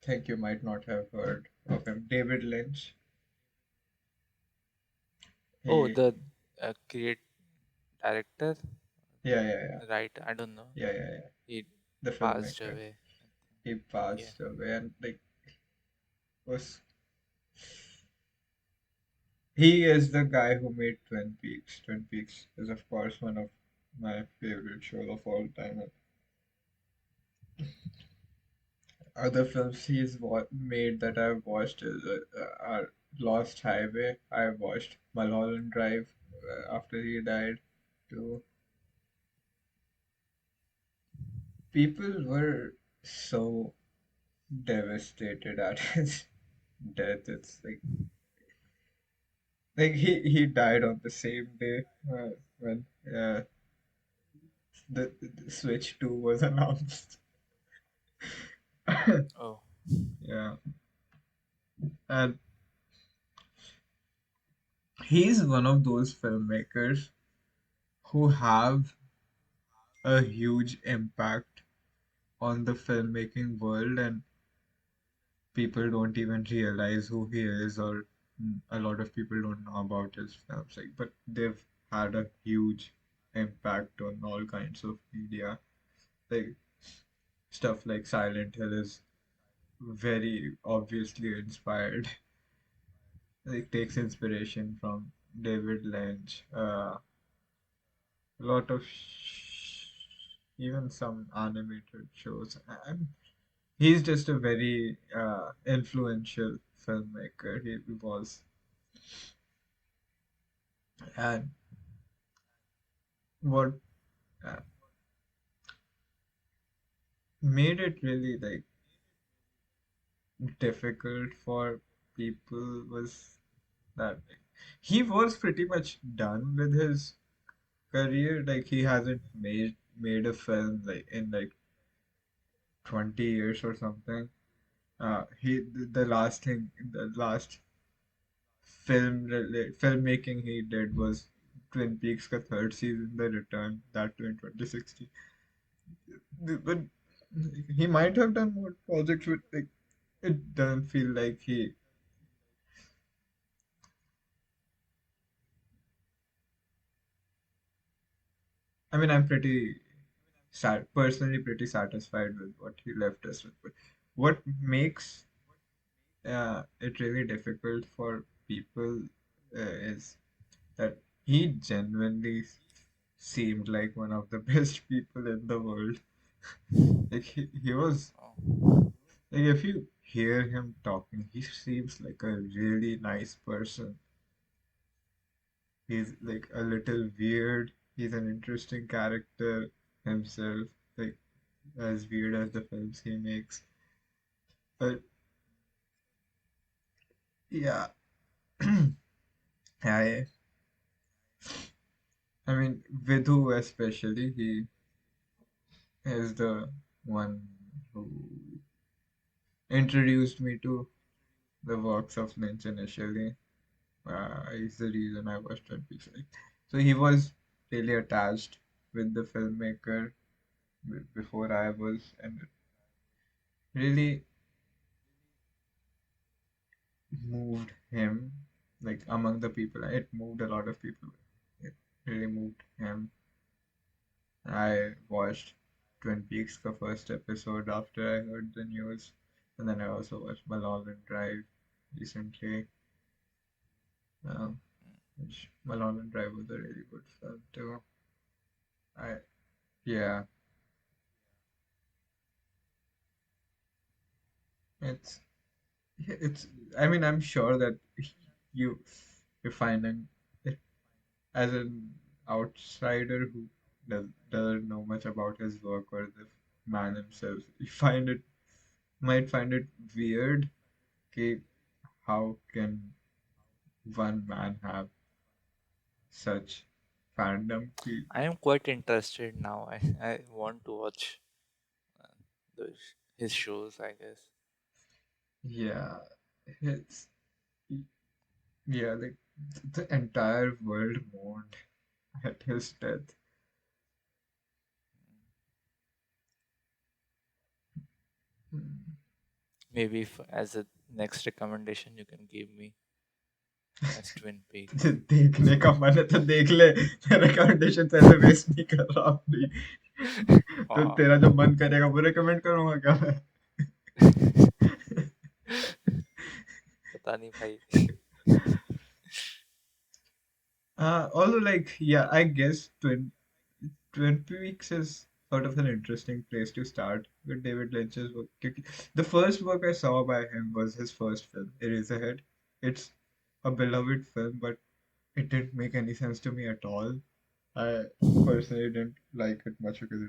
think you might not have heard of him, David Lynch. Oh, He, the create director, yeah, yeah, yeah, right? I don't know. yeah, yeah, yeah. He The passed filmmaker. away. He Yeah. passed away, and like was he is the guy who made Twin Peaks. Twin Peaks is of course one of my favorite shows of all time. Other films he's made that I've watched are Lost Highway. I watched Mulholland Drive after he died. Too. People were so devastated at his death. It's like he died on the same day when the Switch 2 was announced. Oh, Yeah, and he's one of those filmmakers who have a huge impact on the filmmaking world, and people don't even realize who he is, or a lot of people don't know about his films. Like, but they've had a huge impact on all kinds of media. Like stuff like Silent Hill is very obviously inspired. Like takes inspiration from David Lynch. A lot of even some animated shows. He's just a very influential filmmaker. He was, and what uh, made it really like difficult for people was that like, he was pretty much done with his career. Like he hasn't made a film like in like 20 years or something. The last filmmaking he did was Twin Peaks ka third season, The Return, that too in 2016. But he might have done more projects with like it doesn't feel like he. I mean, I'm pretty personally pretty satisfied with what he left us with. But what makes it really difficult for people is that he genuinely seemed like one of the best people in the world. Like he was Oh. like if you hear him talking, he seems like a really nice person. He's like a little weird. He's an interesting character himself, like as weird as the films he makes. But yeah, I I mean Vidhu especially, he is the one who introduced me to the works of Lynch initially. Is the reason I watched Twin Peaks. So he was really attached with the filmmaker before I was, and it really moved him, like among the people. It moved a lot of people. It really moved him. I watched Twin Peaks the first episode after I heard the news, and then I also watched Mulholland Drive recently. Um, which Mulholland Drive was a really good film too. I Yeah, it's it's. I mean, I'm sure that you you're finding it as an outsider who doesn't know much about his work or the man himself. You might find it weird. Okay, how can one man have such fandom? I am quite interested now. I want to watch uh, his shows, I guess. Yeah, it's yeah, like the entire world mourned at his death. Hmm. Maybe if, as a next recommendation, you can give me as Twin Peaks. देखने का मन है तो देख ले। मैं recommendation ऐसे waste नहीं कर रहा अपनी। तो हाँ. तेरा जो मन करेगा वो रिकमेंड करूंगा क्या मैं? पता नहीं भाई. Although like yeah, I guess Twin Peaks is sort of an interesting place to start with David Lynch's work. The first work I saw by him was his first film, Eraserhead. It's a beloved film, but it didn't make any sense to me at all. I personally didn't like it much because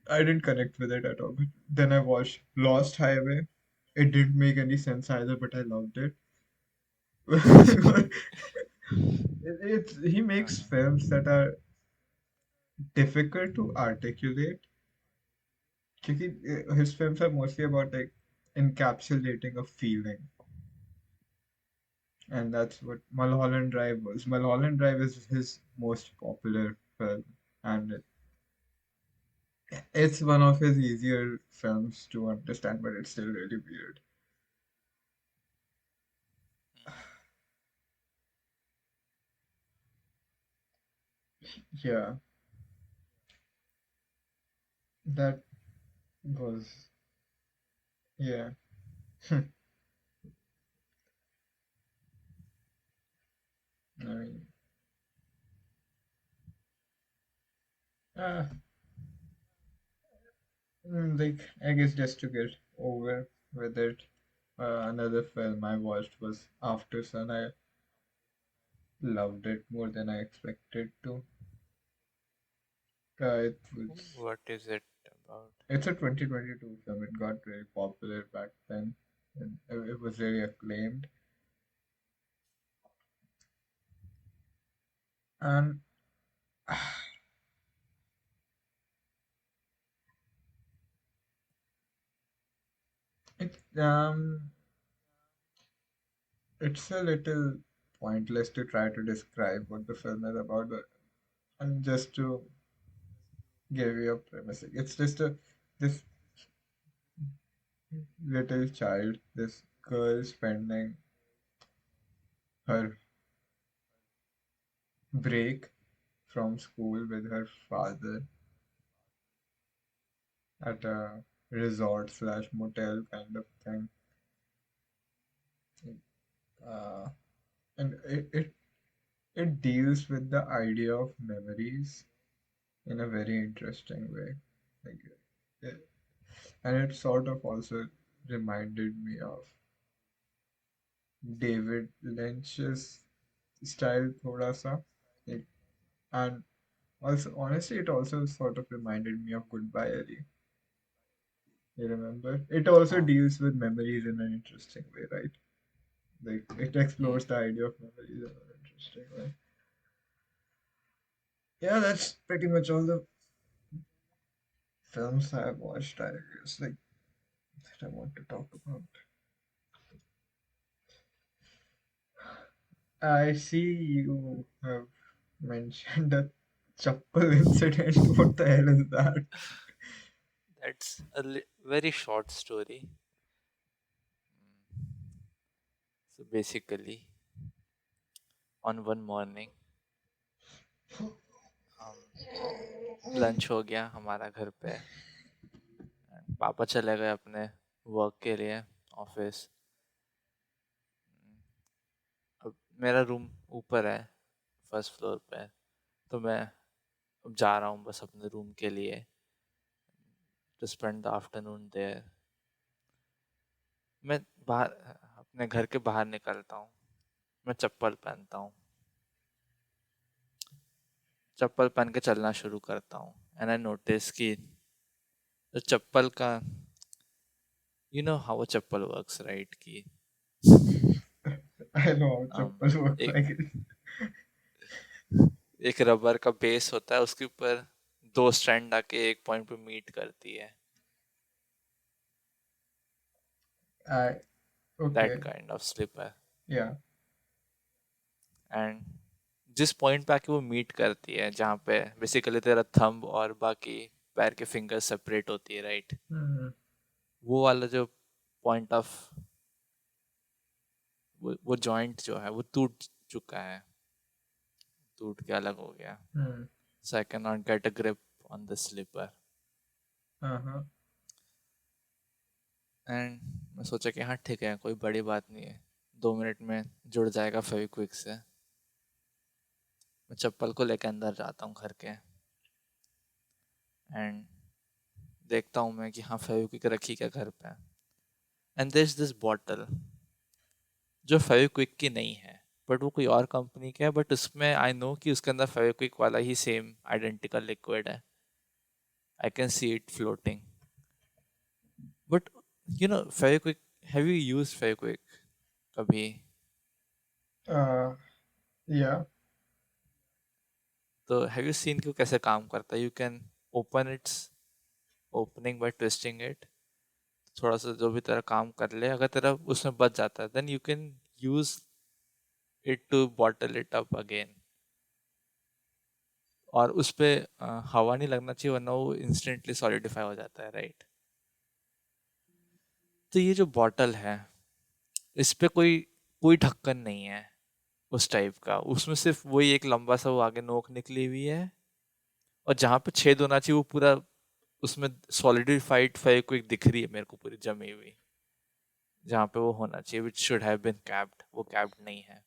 I didn't connect with it at all. But then I watched Lost Highway. It didn't make any sense either, but I loved it. He makes films that are difficult to articulate. His films are mostly about like encapsulating a feeling, and that's what Mulholland Drive was. Mulholland Drive is his most popular film, and It's one of his easier films to understand, but it's still really weird. Yeah, that was, yeah. I mean, uh, like, I guess just to get over with it, another film I watched was Aftersun. I loved it more than I expected to. It was, What is it about? it's a 2022 film. It got very popular back then, and it was really acclaimed. And it it's a little pointless to try to describe what the film is about, but and just to give you a premise, it's just a this little child, this girl spending her break from school with her father at a resort slash motel kind of thing. Uh, and it deals with the idea of memories in a very interesting way. Like, it, and it sort of also reminded me of David Lynch's style, thoda sa. Like, and also, honestly, it also sort of reminded me of Goodbye Ellie. You remember? It also Oh, deals with memories in an interesting way, right? Like, it hmm. explores the idea of memories in an interesting way. Yeah, that's pretty much all the films I've watched, I guess, like, that I want to talk about. I see you have mentioned a Chappal incident. What the hell is that? That's a very short story. So basically, on one morning, lunch हो गया हमारा घर पे. पापा चले गए अपने work के लिए ऑफिस. अब मेरा रूम ऊपर है, फर्स्ट फ्लोर पे. तो मैं अब जा रहा हूँ बस अपने रूम के लिए, to spend the afternoon there. मैं बाहर, अपने घर के बाहर निकलता हूँ. मैं चप्पल पहनता हूँ, चप्पल पहन के चलना शुरू करता हूँ. एंड आई नोटिस कि जो चप्पल का, you know how a chappal works right, कि I know how um, chappal works, एक I guess. एक रबर का बेस होता है, उसके ऊपर दो स्ट्रैंड आके एक पॉइंट पे मीट करती है. I that okay, kind of slipper. yeah. And जिस पॉइंट पे आके वो मीट करती है, जहाँ पे बेसिकली तेरा थंब और बाकी पैर के फिंगर सेपरेट होती है, राइट. Hmm. वो वाला जो पॉइंट ऑफ, वो जॉइंट जो है वो टूट चुका है, टूट के अलग हो गया. Hmm. So I can not get a grip on the slipper. Uh-huh. And मैं सोचा कि हाँ ठीक है, कोई बड़ी बात नहीं है, 2 मिनट में जुड़ जाएगा फेविक्विक से. मैं चप्पल को लेकर अंदर जाता हूँ घर के. एंड देखता हूँ मैं कि हाँ फेविक्विक रखी क्या घर पे. And there is this bottle जो फेविक्विक की नहीं है, बट वो कोई और कंपनी का है. बट उसमें आई नो कि उसके अंदर फेविक्विक वाला ही सेम आइडेंटिकल लिक्विड है. I can see it floating. But you know Fevikwik, have you use Fevikwik कभी? Uh, yeah. तो हैव यू सीन कि वो कैसे काम करता है? You can open its opening by twisting it. थोड़ा सा जो भी तेरा काम कर ले, अगर तेरा उसमें बच जाता है, then you can use it to bottle it up again. और उस पे हवा नहीं लगना चाहिए, वरना वो इंस्टेंटली सॉलिडिफाई हो जाता है, राइट? तो ये जो बॉटल है, इस पे कोई कोई ढक्कन नहीं है उस टाइप का, उसमें सिर्फ वही एक लंबा सा वो आगे नोक निकली हुई है, और जहाँ पे छेद होना चाहिए वो पूरा उसमें सॉलिडिफाइड फेविक्विक दिख रही है मेरे को, पूरी जमी हुई, जहाँ पे वो होना चाहिए, which should have been capped, वो कैप्ड नहीं है।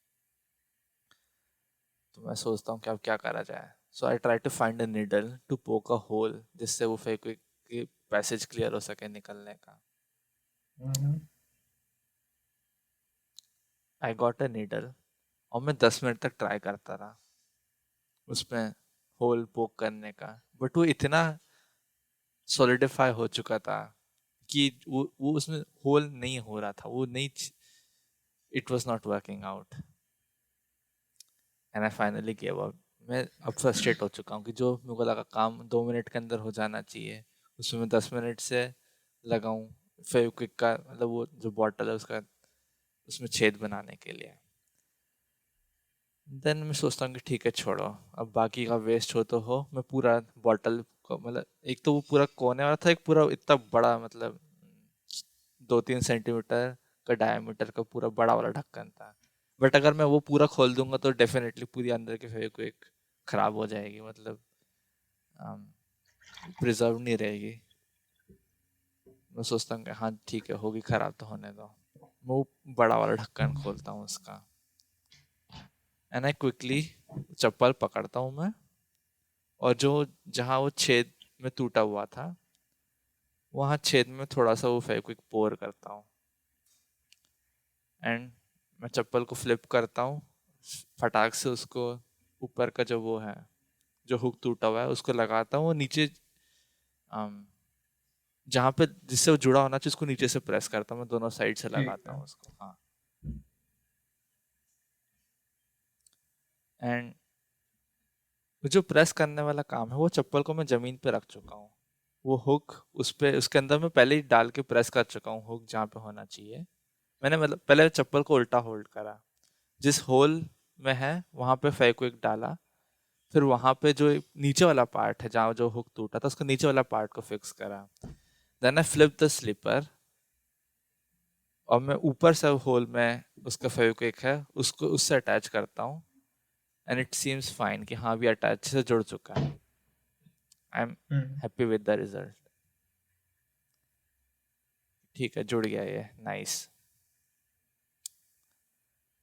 तो मैं सोचता हूँ कि अब क्या करा जाए। So I try to find a needle to poke a whole, जिससे वो फेविक्विक की पैसेज क्लियर हो सके निकलने का। हम्म। आई गॉट अ नीडल, और मैं 10 मिनट तक ट्राई करता रहा उसमें होल पोक करने का, बट वो इतना सॉलिडिफाई हो चुका था कि वो उसमें होल नहीं हो रहा था, वो नहीं, it was not working out, and I finally give up. मैं अब फ्रस्ट्रेट हो चुका हूँ कि जो मेरे को लगा काम 2 मिनट के अंदर हो जाना चाहिए, उसमें मैं 10 मिनट से लगाऊं फेविक्विक का, मतलब वो जो बॉटल है उसका, उसमें छेद बनाने के लिए। देन मैं सोचता हूँ कि ठीक है छोड़ो, अब बाकी का वेस्ट हो तो हो, मैं पूरा बॉटल को, मतलब एक तो वो पूरा कोने वाला था, एक पूरा इतना बड़ा, मतलब 2-3 सेंटीमीटर का डायमीटर का पूरा बड़ा वाला ढक्कन था, बट अगर मैं वो पूरा खोल दूंगा तो डेफिनेटली पूरी अंदर की फेविक्विक खराब हो जाएगी, मतलब प्रिजर्व नहीं रहेगी। मैं सोचता हूँ कि हाँ ठीक है, होगी खराब तो होने दो। मैं वो बड़ा वाला ढक्कन खोलता हूँ उसका, एंड आई क्विकली चप्पल पकड़ता हूँ मैं, और जो जहाँ वो छेद में टूटा हुआ था, वहाँ छेद में थोड़ा सा वो फेविक्विक पोर करता हूँ, एंड मैं चप्पल को फ्लिप करता हूँ, फटाक से उसको ऊपर का जो वो है, जो हुक टूटा हुआ है उसको लगाता हूँ, और नीचे जहाँ पे जिससे वो जुड़ा होना चाहिए उसको नीचे से प्रेस करता हूँ, मैं दोनों साइड से ठीक लगाता है। हूँ उसको, हाँ। एंड जो प्रेस करने वाला काम है, वो चप्पल को मैं जमीन पे रख चुका हूँ, वो हुक उस पे, उसके अंदर मैं पहले ही डाल के प्रेस कर चुका हूँ हुक जहाँ पे होना चाहिए। मैंने मतलब पहले चप्पल को उल्टा होल्ड करा, जिस होल में है वहां पे फेविक्विक डाला, फिर वहां पे जो नीचे वाला पार्ट है जहाँ जो हुक टूटा था, उसको नीचे वाला पार्ट को फिक्स करा। Then I flip the slipper, और मैं ऊपर से होल में उसका फेविक्विक है उसको उससे अटैच करता हूँ, एंड इट सीम्स फाइन कि हाँ भी अटैच से जुड़ चुका है। I am hmm. Happy with the result. ठीक है, जुड़ गया ये, नाइस।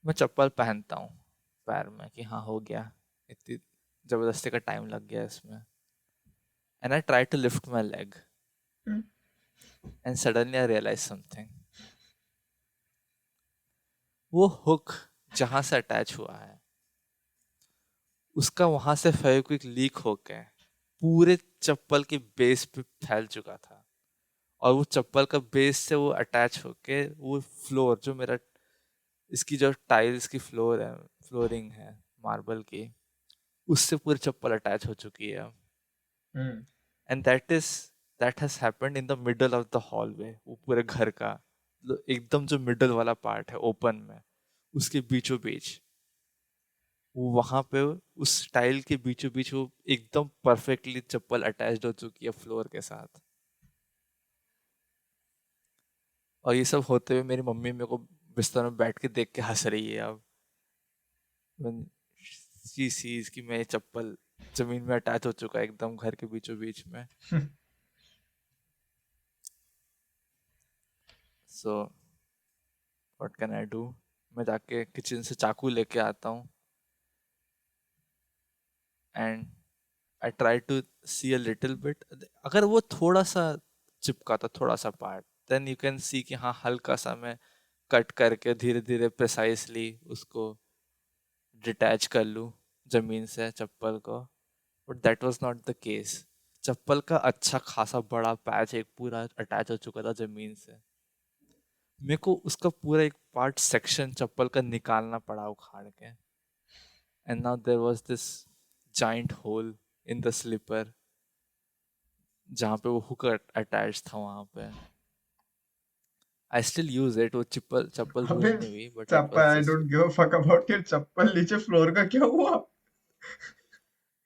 मैं चप्पल पहनता हूँ पैर में कि हाँ हो गया, इतनी जबरदस्ती का टाइम लग गया इसमें, and I try to lift my leg, hmm. And suddenly I realise something. वो हुक जहां से अटैच हुआ है, उसका वहां से फेविक्विक लीक होके पूरे चप्पल के बेस पे फैल चुका था, और वो चप्पल का बेस से वो अटैच होके वो फ्लोर जो मेरा, इसकी जो टाइल्स की फ्लोर है, फ्लोरिंग है मार्बल की, उससे पूरी चप्पल अटैच हो चुकी है। Hmm. And that has happened in the middle of the hallway, वो पूरे घर का एकदम जो मिडल वाला पार्ट है ओपन में, उसके बीचों बीच, वो वहां पे उस टाइल के बीचों बीच वो एकदम परफेक्टली चप्पल अटैच्ड हो चुकी है फ्लोर के साथ। और ये सब होते हुए मेरी मम्मी मेरे को बिस्तर में बैठ के देख के हंस रही है अब, शी सीज कि मैं चप्पल जमीन में अटैच हो चुका है एकदम घर के बीचों बीच में। So what can I do, मैं जाके किचन से चाकू लेके आता हूँ, and I try to see a little bit, अगर वो थोड़ा सा चिपका था, थोड़ा सा part, then you can see कि हाँ हल्का सा मैं कट करके धीरे धीरे प्रिसाइसली उसको डिटैच कर लूँ जमीन से चप्पल को, but that was not the case. चप्पल का अच्छा खासा बड़ा पैच एक पूरा अटैच हो चुका था जमीन से, मेरे को उसका पूरा एक पार्ट सेक्शन चप्पल का निकालना पड़ा उखाड़ के, and now there was this giant hole in the slipper जहाँ पे वो हुक अटैच था वहां पे। आई स्टिल यूज इट, वो चप्पल चप्पल अबे, रूइन नहीं हुई, but it chappal, was I just, don't give a fuck about your chappal, नीचे फ्लोर का क्या हुआ?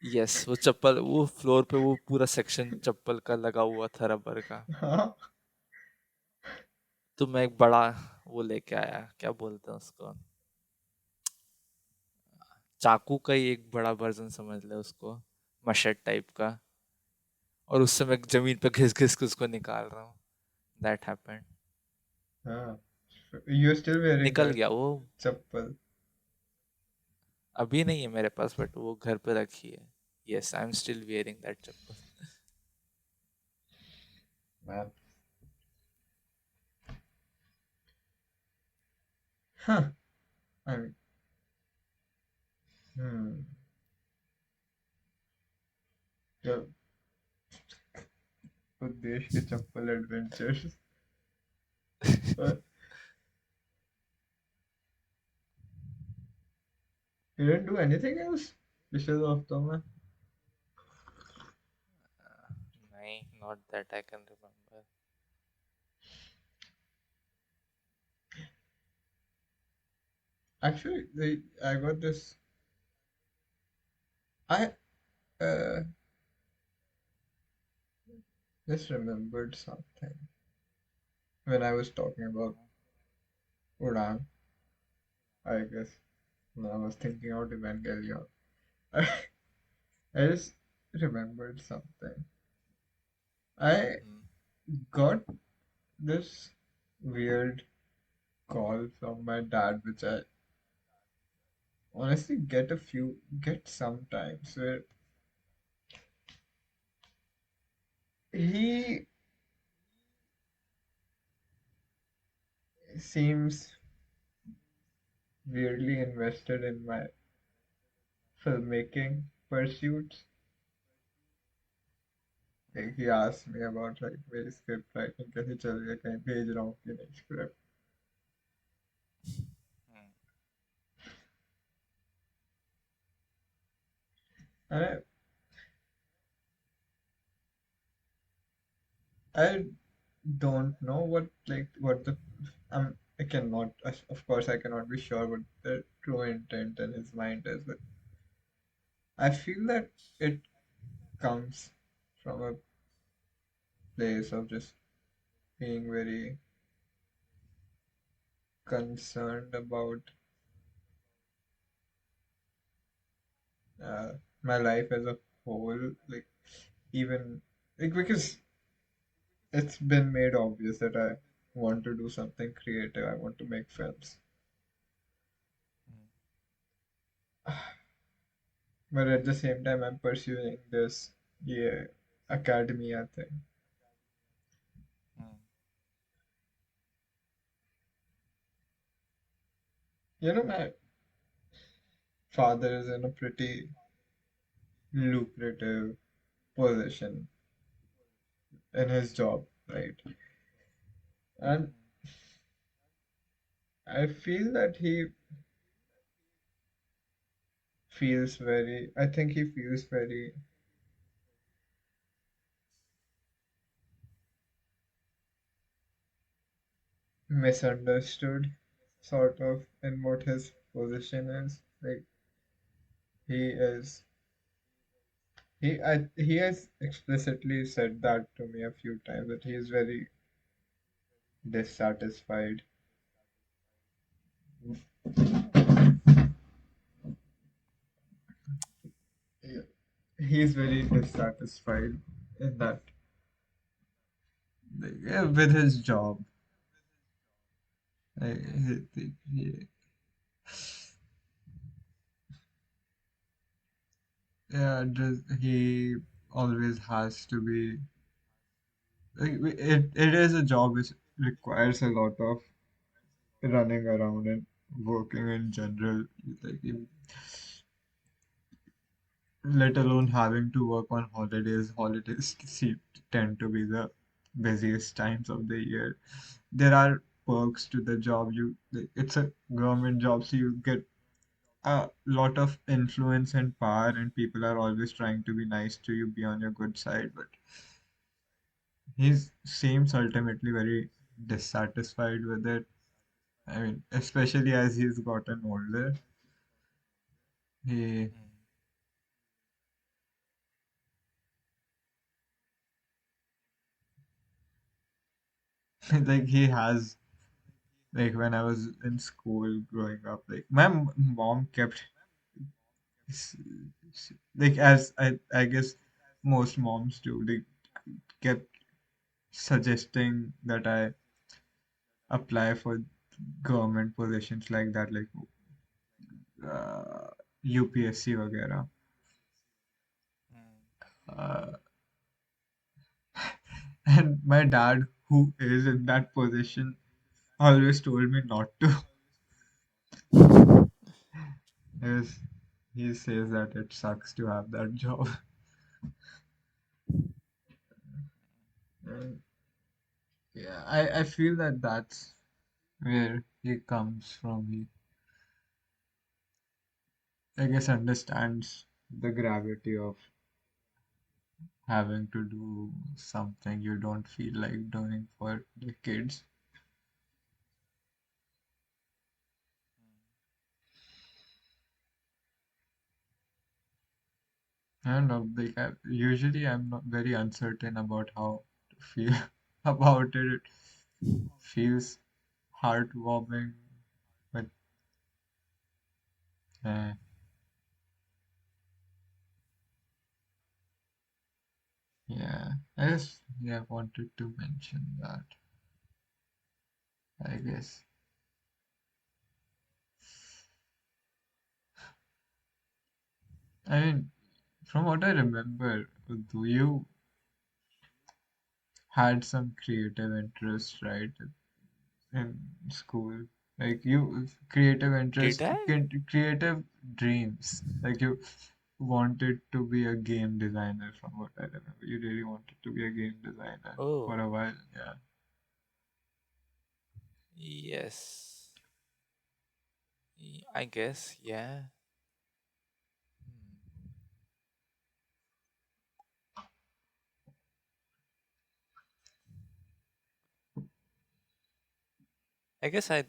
यस, वो चप्पल, वो फ्लोर पे वो पूरा सेक्शन चप्पल का लगा हुआ था, रबर का। हाँ तो मैं एक बड़ा वो लेके आया, क्या बोलते हैं उसको, चाकू का ही एक बड़ा वर्जन समझ ले उसको, मशट टाइप का। और उससे मैं जमीन पे घिस घिस के उसको निकाल रहा हूँ। That happened. हाँ, यू स्टिल वेयरिंग निकल दैट गया वो। चप्पल? अभी नहीं है मेरे पास, बट वो घर पे रखी है। Yes, I am still wearing that chappal. Man, हाँ, आई मीन, हम्म, जब उद्देश्य के चप्पल adventures, you didn't do anything else पिछले 2 हफ्तों में? नहीं, not that I can remember. Actually, I got this. I uh, just remembered something when I was talking about Udaan. I guess when I was thinking out Evangelion, I, I just remembered something. I got this weird call from my dad, which I honestly get sometimes, where he seems weirdly invested in my filmmaking pursuits. Like he asked me about like मेरी script writing कैसे चल रही है, कहीं भेज रहा हूँ कि नहीं script. And I don't know what the I cannot, of course I cannot be sure what the true intent in his mind is, but I feel that it comes from a place of just being very concerned about uh, my life as a whole, like even like because it's been made obvious that I want to do something creative. I want to make films. But at the same time, I'm pursuing this, yeah, academia thing. You know, my father is in a pretty lucrative position in his job, right? And I feel that I think he feels very misunderstood, sort of, in what his position is. Like, he is he has explicitly said that to me a few times, that he is very dissatisfied. Yeah, he is very dissatisfied in that, like, yeah, with his job. Like, yeah, he always has to be like it is a job which requires a lot of running around and working in general, like let alone having to work on holidays. Holidays tend to be the busiest times of the year. There are perks to the job. It's a government job, so you get a lot of influence and power, and people are always trying to be nice to you, be on your good side. But he seems ultimately very dissatisfied with it. I mean, especially as he's gotten older. He Like he has, like when I was in school growing up, like my mom kept s- like as I guess most moms do, they kept suggesting that I apply for government positions like that, like uh, UPSC वगैरह. Hmm. Uh, and my dad, who is in that position, always told me not to. Yes, he says that it sucks to have that job. And yeah, I feel that that's where he comes from. He, I guess, understands the gravity of having to do something you don't feel like doing for the kids. And like usually I'm not very uncertain about how to feel about it. It feels heartwarming, but uh, yeah, I just yeah wanted to mention that. I guess. I mean, from what I remember, do you had some creative interest, right, in school? Like you, creative Did interest, I? creative dreams. Like you wanted to be a game designer, from what I remember. You really wanted to be a game designer for Oh, a while. Yeah. yes. I guess, yeah. Hmm. I guess I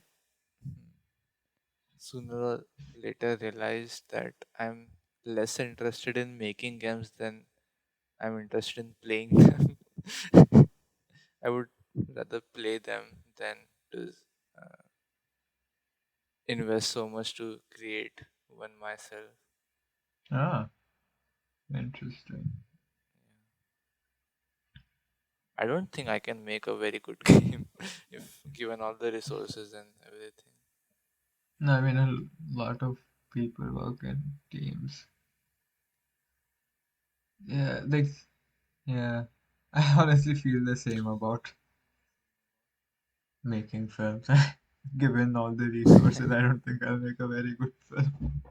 sooner or later realized that I'm less interested in making games than I'm interested in playing them. I would rather play them than to uh, invest so much to create one myself. Ah, interesting. I don't think I can make a very good game if given all the resources and everything. No, I mean, a lot of people work in teams. Yeah, like, yeah. I honestly feel the same about making films. Given all the resources, I don't think I'll make a very good film.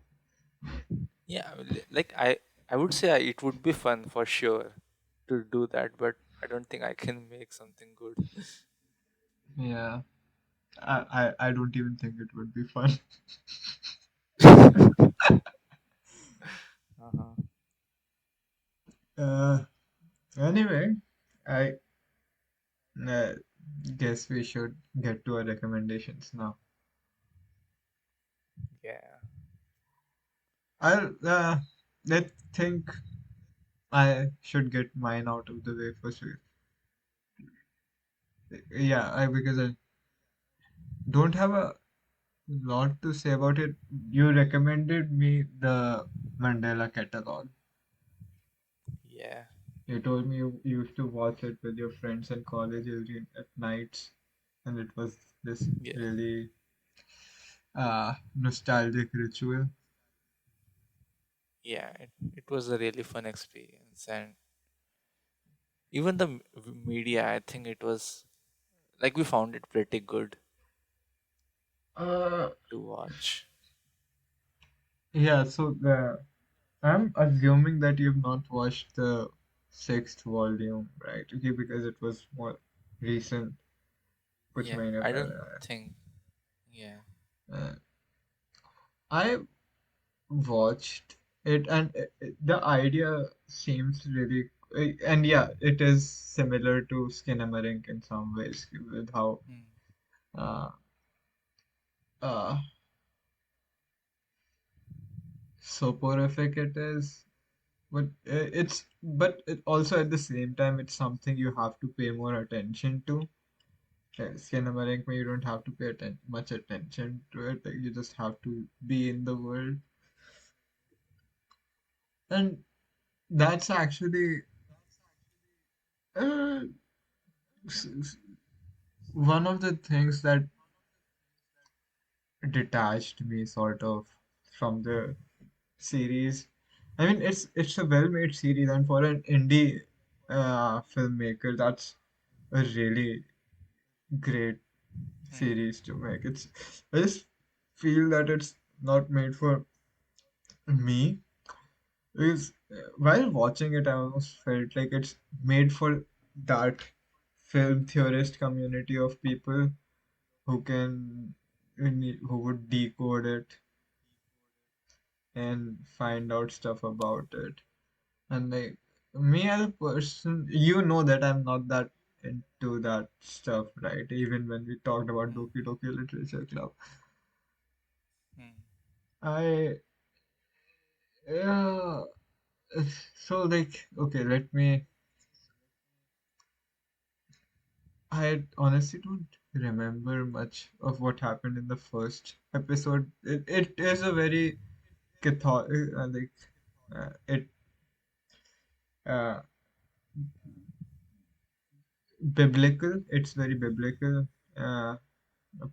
Yeah, like I would say it would be fun for sure to do that, but I don't think I can make something good. Yeah, I don't even think it would be fun. Uh-huh. Uh, anyway, I uh, guess we should get to our recommendations now. Yeah. I'll I think I should get mine out of the way first. Yeah, because I don't have a lot to say about it. You recommended me the Mandela Catalogue. Yeah. You told me you used to watch it with your friends in college every at nights, and it was this Yeah. really nostalgic ritual. Yeah. It was a really fun experience, and even the media, I think it was like we found it pretty good Uh, to watch. yeah, so I'm assuming that you've not watched the sixth volume, right? Okay, because it was more recent. कुछ Yeah, महीने I पहले don't आया. think. Yeah. I watched it, and the idea seems really, and yeah, it is similar to Skinamarink in some ways with how Hmm. uh, uh, soporific it is. But but it also at the same time it's something you have to pay more attention to. cinematic where you don't have to pay much attention to it. Like you just have to be in the world, and that's actually uh, s- s- one of the things that detached me sort of from the series. I mean, it's a well-made series, and for an indie filmmaker, that's a really great Hmm. series to make. I just feel that it's not made for me. Because while watching it, I almost felt like it's made for that film theorist community of people who can who would decode it and find out stuff about it. And like me as a person, you know that I'm not that into that stuff, right? Even when we talked about Hmm. Doki Doki Literature Club, Hmm. I yeah. So like, okay, let me. I honestly don't remember much of what happened in the first episode. It is a very Catholic, it uh, biblical. It's very biblical. Uh,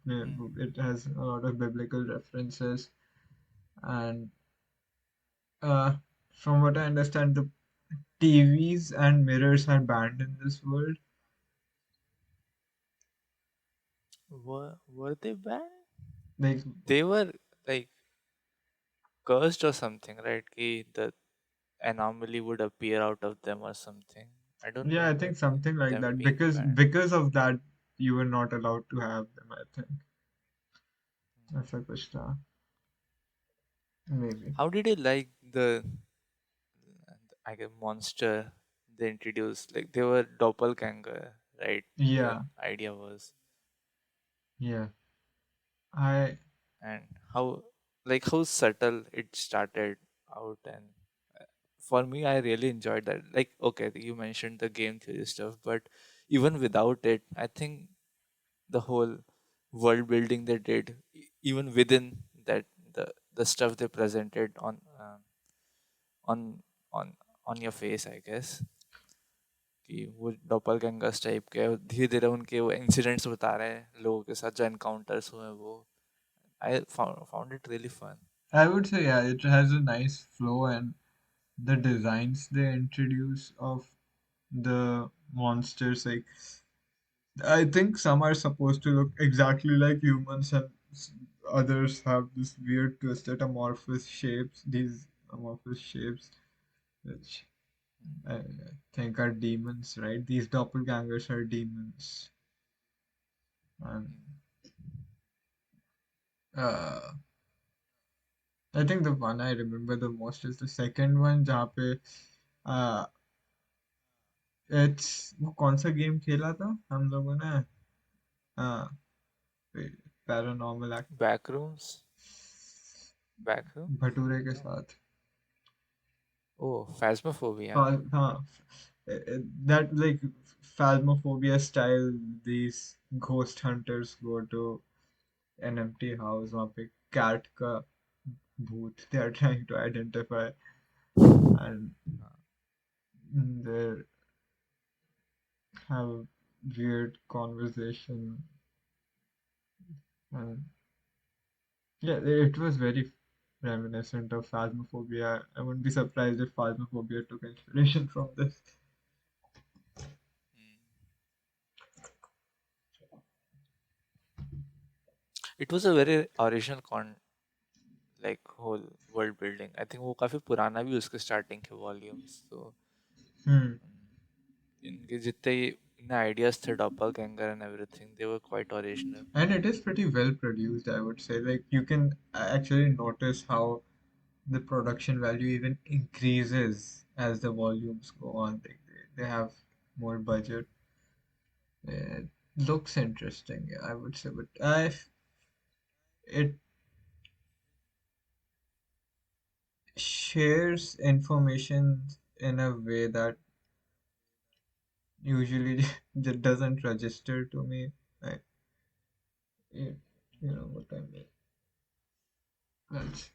Hmm. it has a lot of biblical references, and uh, from what I understand, the TVs and mirrors are banned in this world. Were they banned? Like, They were like cursed or something, right? Ki the anomaly would appear out of them or something. I don't yeah, I remember think something like them that. being banned. Because of that, you were not allowed to have them. I think ऐसा कुछ था, maybe. How did you like the I guess monster they introduced? Like they were doppelganger, right? The Yeah, idea was, yeah. I and how subtle it started out, and uh, for me, I really enjoyed that. Like, okay, you mentioned the game theory stuff, but even without it, I think the whole world building they did, even within that, the stuff they presented on on on your face, I guess, कि वो डॉपलगैंगर्स type के धीरे धीरे उनके वो incidents बता रहे हैं लोगों के साथ जो एनकाउंटर्स हुए हैं वो I found it really fun. I would say yeah, it has a nice flow and the designs they introduce of the monsters. Like I think some are supposed to look exactly like humans, and others have this weird twisted amorphous shapes. These amorphous shapes, which I think are demons, right? These doppelgangers are demons, and uh, I think the one I remember the most is the second one, जहाँ पे uh, it's वो कौन सा game खेला था हम लोगों ने पैरानॉर्मल एक्ट बैकरूम्स बैकरूम भटूरे के साथ ओ फैस्मोफोबिया. हाँ that like phasmophobia style these ghost hunters go to an empty house वहाँ पे cat का भूत they are trying to identify and they have weird conversation and yeah, it was very reminiscent of Phasmophobia. I wouldn't be surprised if Phasmophobia took inspiration from this. It was a very original con like whole world building. I think वो काफी पुराना भी उसके starting के volumes तो Hmm. इनके जितने इन आइडियाज थे doppelganger and everything they were quite original. And it is pretty well produced, I would say. Like you can actually notice how the production value even increases as the volumes go on. They have more budget. It looks interesting, yeah, I would say, but it shares information in a way that usually that doesn't register to me. Like, you, you know what I mean. That's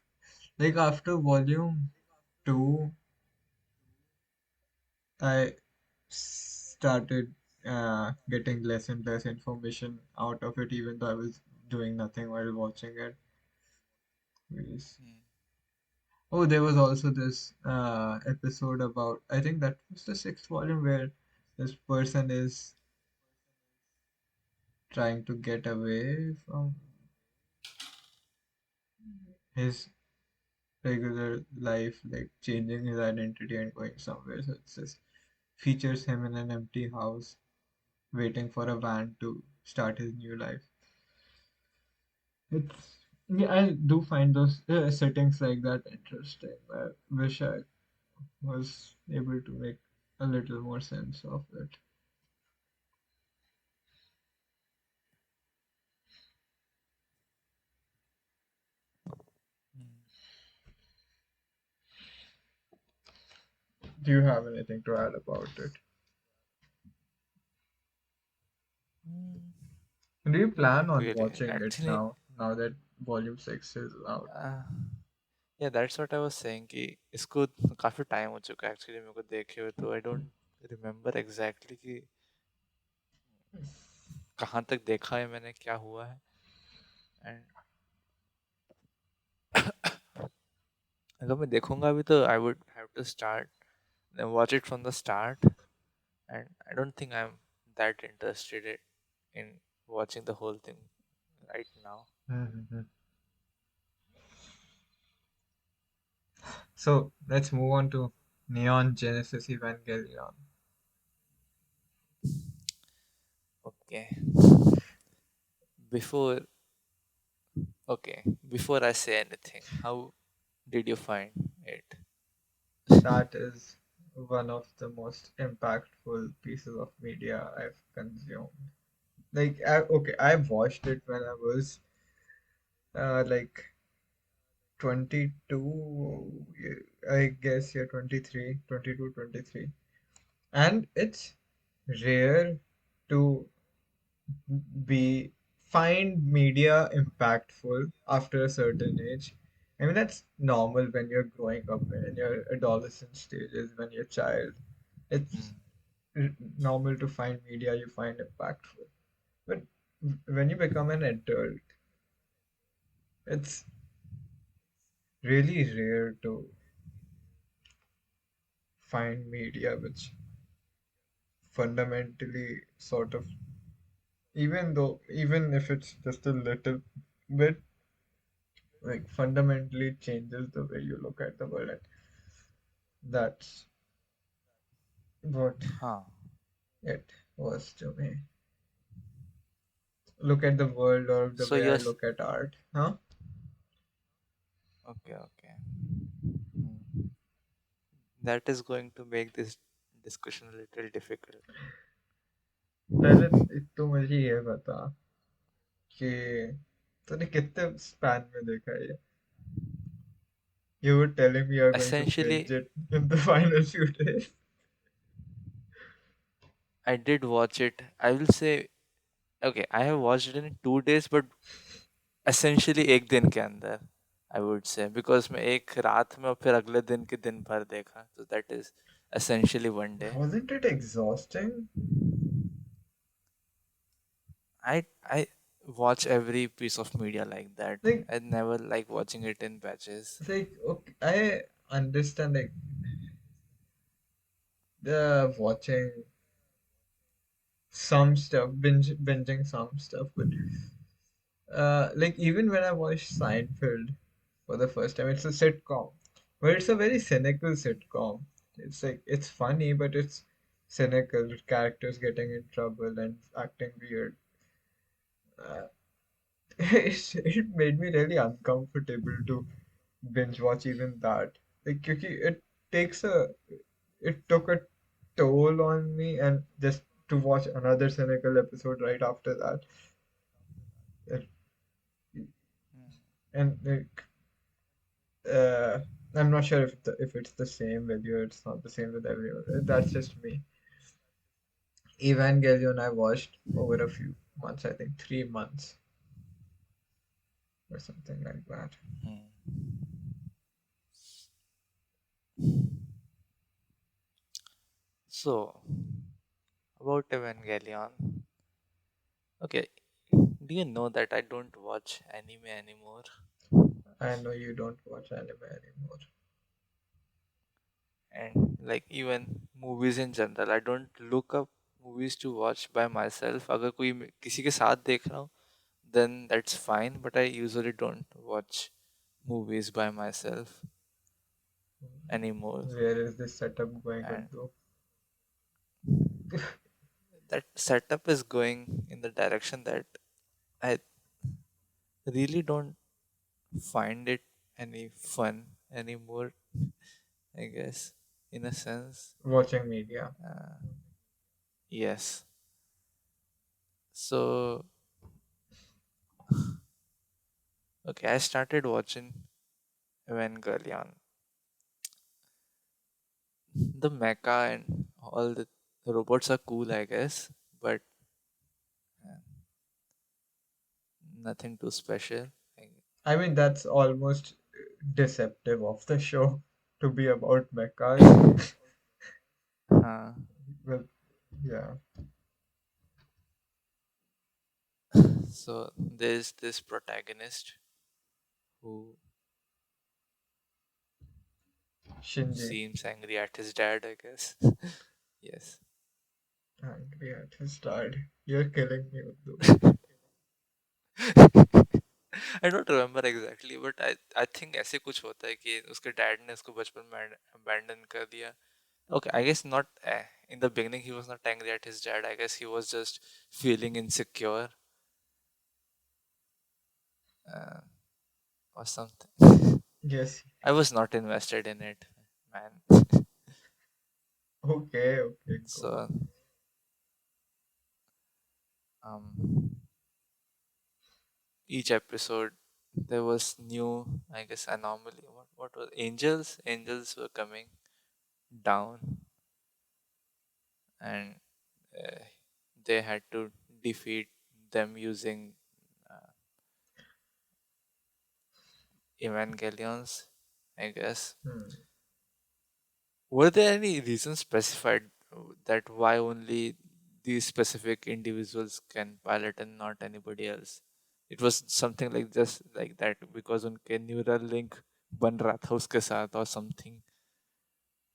like after volume 2, I started getting less and less information out of it, even though I was doing nothing while watching it. Yes. Hmm. Oh, there was also this episode about, I think that was the sixth volume, where this person is trying to get away from his regular life, like changing his identity and going somewhere. So it's just features him in an empty house waiting for a van to start his new life. It's yeah, I do find those settings like that interesting. I wish I was able to make a little more sense of it. Hmm. Do you have anything to add about it? Hmm. Do you plan Not on really. watching it Actually, now? Now that Volume 6 is out. या that's what I was saying कि इसको काफी time हो चुका है actually मेरे को देखे हुए, तो आई डोंट रिमेम्बर एग्जैक्टली कि कहाँ तक देखा है मैंने, क्या हुआ है। एंड अगर मैं देखूंगा अभी तो I would have to start watch it from the start, and I don't think I am that interested in watching the whole thing right now. Mhm. So let's move on to Neon Genesis Evangelion. Okay. Before okay, before I say anything, how did you find it? That is one of the most impactful pieces of media I've consumed. Okay, I watched it when I was like 22, I guess, yeah, 23, 22, 23. And it's rare to be find media impactful after a certain age. I mean, that's normal when you're growing up in your adolescent stages, when you're a child. It's Hmm. normal to find media you find impactful. But when you become an adult, it's really rare to find media which fundamentally sort of, even if it's just a little bit, like fundamentally changes the way you look at the world. And that's what Huh. it was to me. Look at the world, or the So way I yes. look at art. Huh? Okay, okay. Hmm. That is going to make this discussion a little difficult. पहले तो मुझे ये बता कि तूने कितने span में देखा है ये? You were telling me you're going to binge Essentially, it in the final few days. I did watch it. I will say, okay, I have watched it in 2 days, but essentially एक दिन के अंदर, I would say, because मैं एक रात में और फिर अगले दिन के दिन भर देखा, so that is essentially one day. Wasn't it exhausting? I watch every piece of media like that. Like, I never like watching it in batches. okay, I understand like the watching some stuff, binging some stuff, but like even when I watched Seinfeld for the first time, it's a sitcom, but it's a very cynical sitcom. It's like it's funny, but it's cynical. Characters getting in trouble and acting weird. Uh, it made me really uncomfortable to binge watch even that. Like, क्योंकि takes a it took a toll on me, and just to watch another cynical episode right after that, it, Hmm. and like, uh, I'm not sure if it's the same with you. It's not the same with everyone. That's just me. Evangelion I watched over a few. months, I think 3 months or something like that. Hmm. So, about Evangelion. Okay, do you know that I don't watch anime anymore? I know you don't watch anime anymore. And like even movies in general, I don't look up movies to watch by myself. अगर कोई किसी के साथ देख रहा हूँ, then that's fine, but I usually don't watch movies by myself anymore. Where is this setup going, And Uddu? that setup is going in the direction that I really don't find it any fun anymore, I guess, in a sense. Watching media. Uh, yes. So, okay, I started watching Evangelion. The mecha and all the robots are cool, I guess, but uh, nothing too special. I mean, that's almost deceptive of the show to be about mechas. Uh, Well, yeah, so there's this protagonist who Shinji, seems angry at his dad, I guess. Yes. angry at his dad. You're killing me, Uddu. I don't remember exactly, but I think ऐसे कुछ होता है कि उसके dad ने उसको बचपन में abandon कर दिया. Okay, I guess not. In the beginning, he was not angry at his dad. I guess he was just feeling insecure uh, or something. Yes. I was not invested in it, man. Okay, okay, go So, on. um, each episode there was new, I guess, anomaly. What was angels? Angels were coming down, and uh, they had to defeat them using uh, Evangelions, I guess. Hmm. Were there any reasons specified that why only these specific individuals can pilot and not anybody else? It was something like just like that because उनके neural link बन रहा था उसके साथ or something.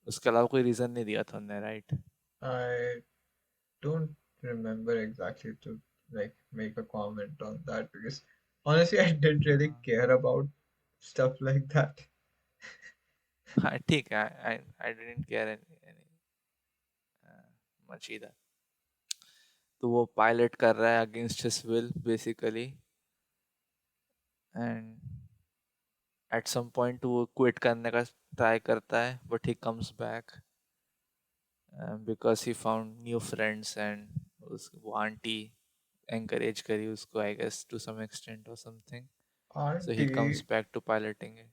उसके अलावा कोई reason नहीं दिया था उन्होंने, right? I don't remember exactly to like make a comment on that because honestly, I didn't really हाँ care about stuff like that. हाँ, ठीक है. I didn't care any much either. तो वो pilot कर रहा है against his will basically, and at some point वो quit करने का try करता है, but he comes back because he found new friends and वो auntie encourage करी उसको, I guess, to some extent or something. So he comes Auntie, back to piloting it.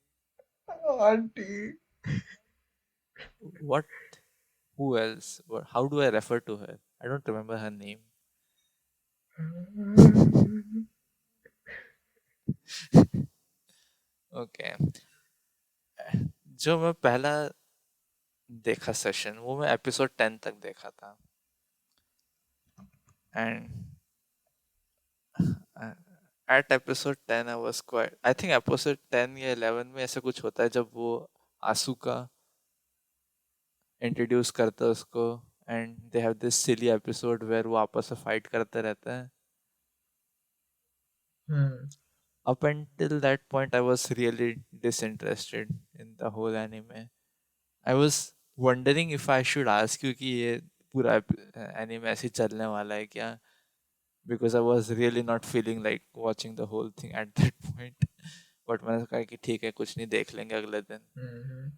auntie. What? Who else? How do I refer to her? I don't remember her name. Okay. जो मैं पहला देखा session वो मैं episode 10 तक देखा था. And at episode 10 I was quite, I think episode 10 या 11 में ऐसा कुछ होता है जब वो आंसू का इंट्रोड्यूस करता है उसको, and they have this silly episode where वो आपस में फाइट करते रहते हैं. Hmm. Up until that point I was really disinterested in the whole anime. I was wondering if I should ask you कि ये पूरा anime ऐसे ही चलने वाला है क्या, because I was really not feeling like watching the whole thing at that point. But मैंने कहा कि ठीक है कुछ नहीं देख लेंगे अगले दिन. Hmm.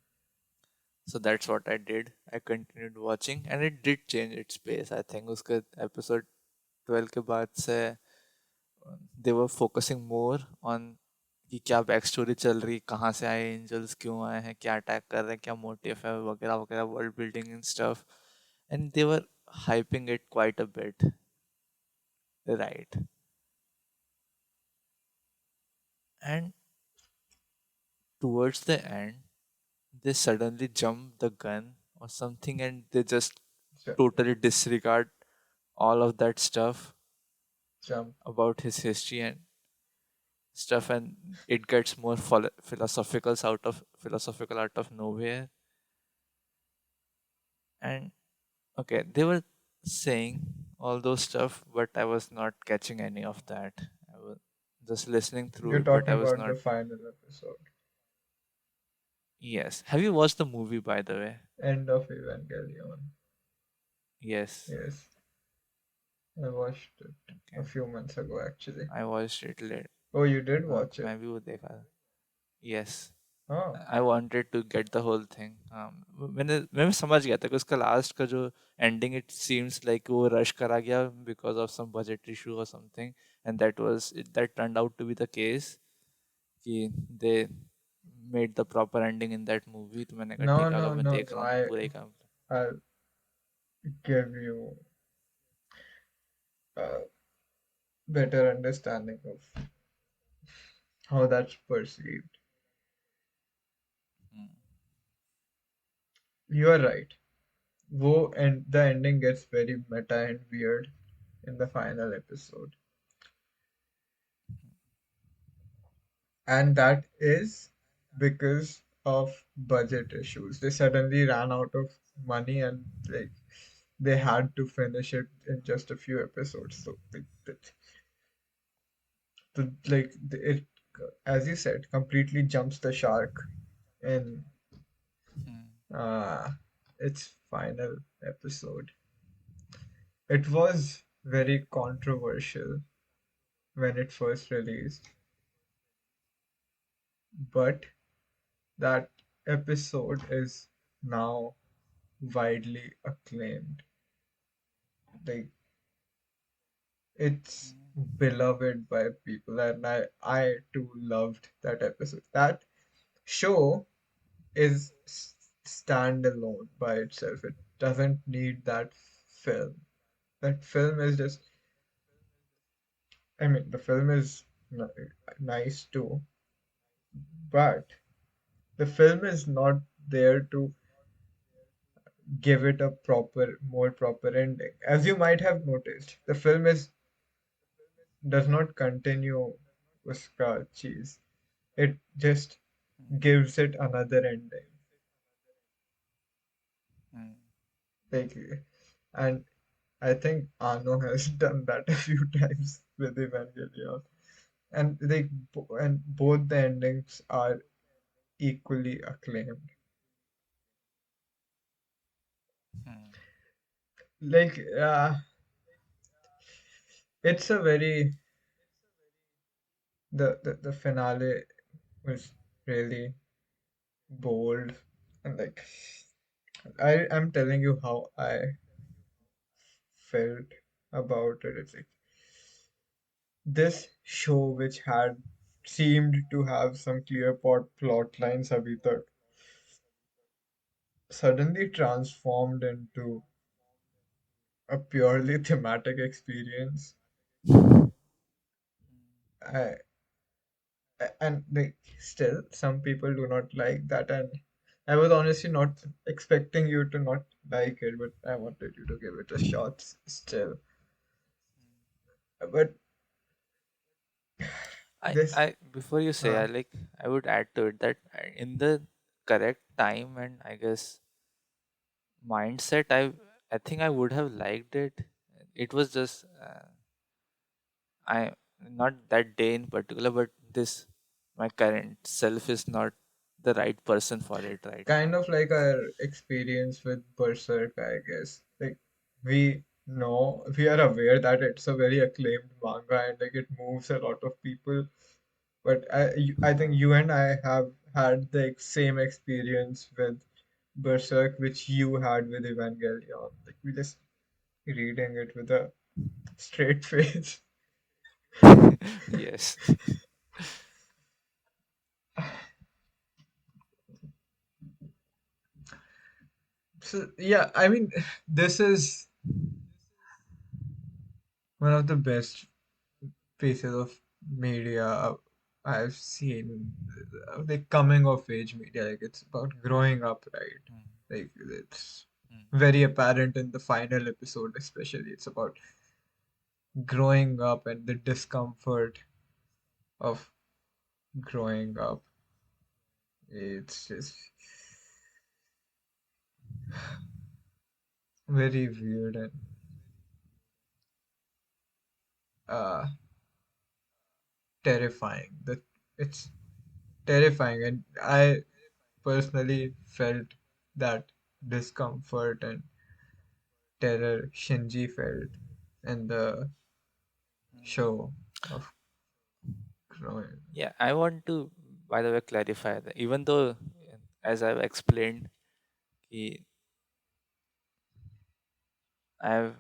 So that's what I did. I continued watching and it did change its pace. I think उसके episode 12 के बाद से they were focusing more on कि क्या बैक स्टोरी चल रही, कहाँ से आए एंजल्स, क्यों आए हैं, क्या अटैक कर रहे हैं, क्या मोटिव है वगैरह वगैरह, world building and stuff, and they were hyping it quite a bit. Right. And towards the end, they suddenly jump the gun or something and they just Ju- totally disregard all of that stuff Jump. about his history and stuff, and it gets more philosophical out of nowhere. And okay, they were saying all those stuff, but I was not catching any of that. I was just listening through You're it, but talking I was about not. the final episode, Yes, have you watched the movie, by the way? end of Evangelion. Yes. Yes, I watched it a Okay, few months ago actually. I watched it late. Oh, you did हाँ, watch it? मैं भी वो देखा था. Yes. Oh, I wanted to get the whole thing. मैं समझ गया था कि उसका लास्ट का जो ending, it seems like वो rush करा गया because of some budget issue or something, and that turned out to be the case कि they made the proper ending in that movie. तो मैंने कहा no, ठीक है, अगर no, मैं no, देख no. रहा हूँ तो पूरा ही काम. I'll give you a better understanding of how that's perceived. Hmm. You are right. And the ending gets very meta and weird in the final episode. And that is because of budget issues. They suddenly ran out of money and like they had to finish it in just a few episodes. So it, as you said, completely jumps the shark in Hmm. uh, its final episode. It was very controversial when it first released, but that episode is now widely acclaimed. Like it's beloved by people, and I too loved that episode. That show is standalone by itself. It doesn't need that film. That film is just. I mean, the film is nice too, but the film is not there to give it a more proper ending. As you might have noticed, the film is does not continue uska cheese. It just gives it another ending. Hmm. Like, and I think Ano has done that a few times with Evangelion, and and both the endings are equally acclaimed. Hmm. Like, it's a very the finale was really bold and like I'm telling you how I felt about it. It's like this show, which had seemed to have some clear plot lines abhi tak, suddenly transformed into a purely thematic experience. I, and like still, some people do not like that, and I was honestly not expecting you to not like it, but I wanted you to give it a shot still. But this, I before you say, uh, I would add to it that in the correct time and I guess mindset, I think I would have liked it. It was just I not that day in particular, but this my current self is not the right person for it right kind now. of like our experience with Berserk, I guess. Like we are aware that it's a very acclaimed manga and like it moves a lot of people. But I think Uh, you and I have had the same experience with Berserk, which you had with Evangelion. Like we just reading it with a straight face. yes. So yeah, I mean, this is one of the best pieces of media I've seen, like coming of age media. Like it's about growing up, right? Mm, Like it's mm, very apparent in the final episode, especially. It's about growing up and the discomfort of growing up. It's just very weird and uh, terrifying. That it's terrifying, and I personally felt that discomfort and terror Shinji felt in the mm. show of growing. Yeah, I want to, by the way, clarify that even though, as I've explained, कि I've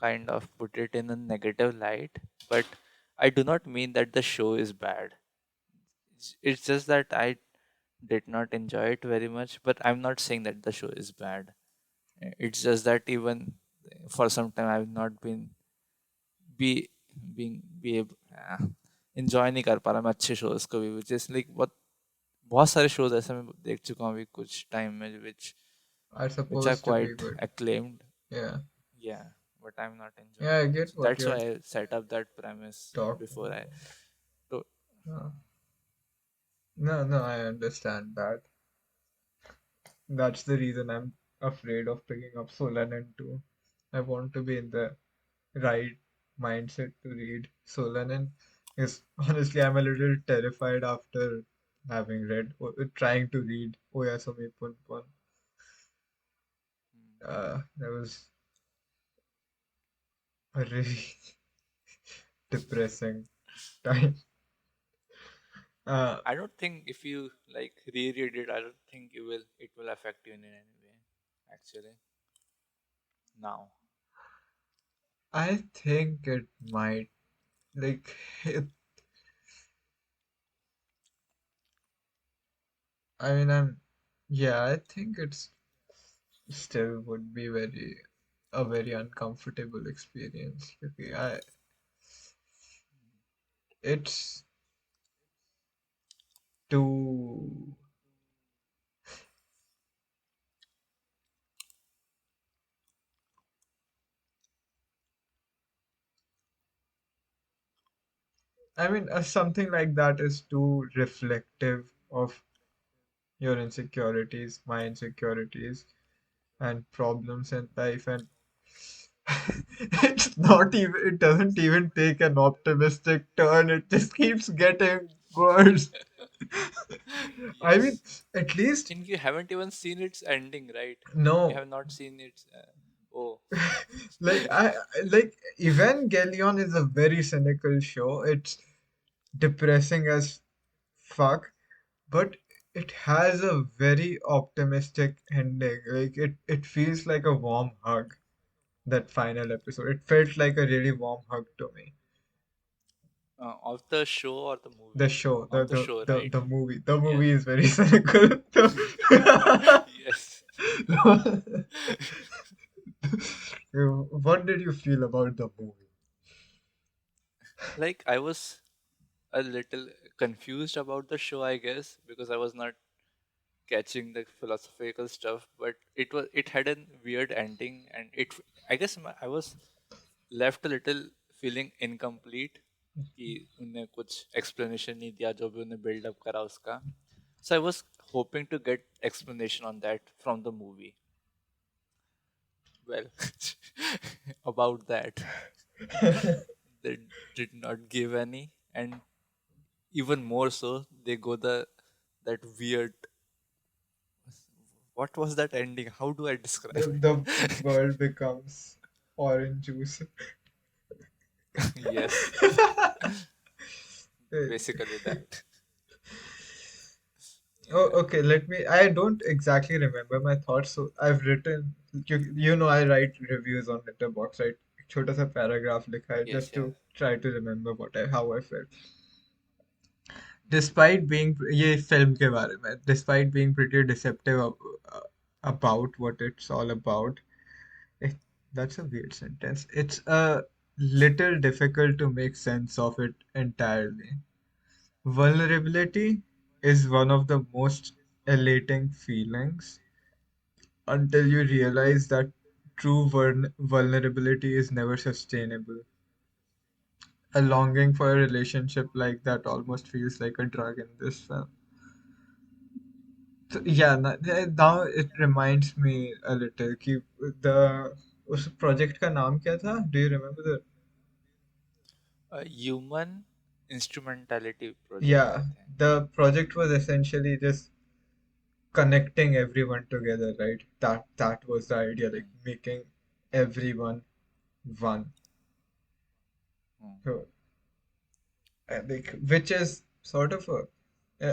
kind of put it in a negative light, but I do not mean that the show is bad. It's just that I did not enjoy it very much, but I'm not saying that the show is bad. It's just that even for some time I've not been be be able enjoy नहीं कर पा रहा मैं अच्छे shows को भी, which is like बहुत बहुत सारे shows ऐसे मैं देख चुका हूँ अभी कुछ time में Are which are supposed to be quite good. acclaimed. Yeah. Yeah, but I'm not Yeah, enjoying I them. get So what that's why you're I set up that premise talking before I about. to. No, no, no, I understand that. That's the reason I'm afraid of picking up Solanin too. I want to be in the right mindset to read Solanin. Because honestly, I'm a little terrified after having read, or trying to read Oyasumi Punpun. That was a really depressing time. Uh, I don't think if you like reread it, I don't think it will affect you in any way. Actually, now. I think it might, like, it, I mean, yeah, I think it's still would be a very uncomfortable experience. Okay, it's too, I mean, something like that is too reflective of your insecurities, my insecurities, and problems in life, and it's not even, it doesn't even take an optimistic turn, it just keeps getting worse. I mean, Yes. at least, And you haven't even seen its ending, right? You no. have not seen its. Oh. Like like Evangelion is a very cynical show. It's depressing as fuck, but it has a very optimistic ending. Like it feels like a warm hug. That final episode, it felt like a really warm hug to me. Of the show or the The movie? show, Of the show, right? the Yes. movie is very cynical. Yes. What did you feel about the movie? Like I was a little confused about the show, I guess, because I was not catching the philosophical stuff, but it had a weird ending, and I guess I was left a little feeling incomplete कि उनने कुछ explanation नहीं दिया जो भी उन्हें build up करा उसका. So I was hoping to get explanation on that from the movie. Well, about that, they did not give any, and even more so, they go that weird. What was that ending? How do I describe The it? world becomes orange juice. Yes, basically that. Oh, Yeah. okay. Let me. I don't exactly remember my thoughts, so I've written. You know, I write reviews on Letterboxd, right? छोटा सा paragraph लिखा है Yes, just to yeah. try to remember how I felt. Despite being ये film के बारे में, despite being pretty deceptive about what it's all about, That's a weird sentence. It's a little difficult to make sense of it entirely. Vulnerability is one of the most elating feelings until you realize that true vulnerability is never sustainable. A longing for a relationship like that almost feels like a drug in this film. So, yeah, now it reminds me a little कि the उस project का नाम क्या था? Do you remember the? A human instrumentality project, I Yeah, think. the project was essentially just connecting everyone together, right? That was the idea, like Hmm. making everyone one. Hmm. So, like, which is sort of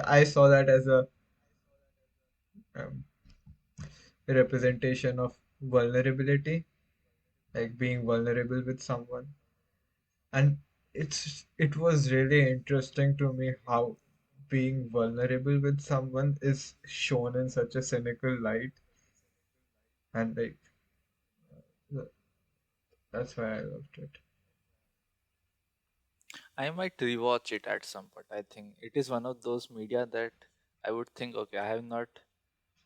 I saw that as um, a representation of vulnerability, like being vulnerable with someone. And it was really interesting to me how being vulnerable with someone is shown in such a cynical light, and like th- that's why I loved it. I might rewatch it at some point. I think it is one of those media that I would think, okay, I have not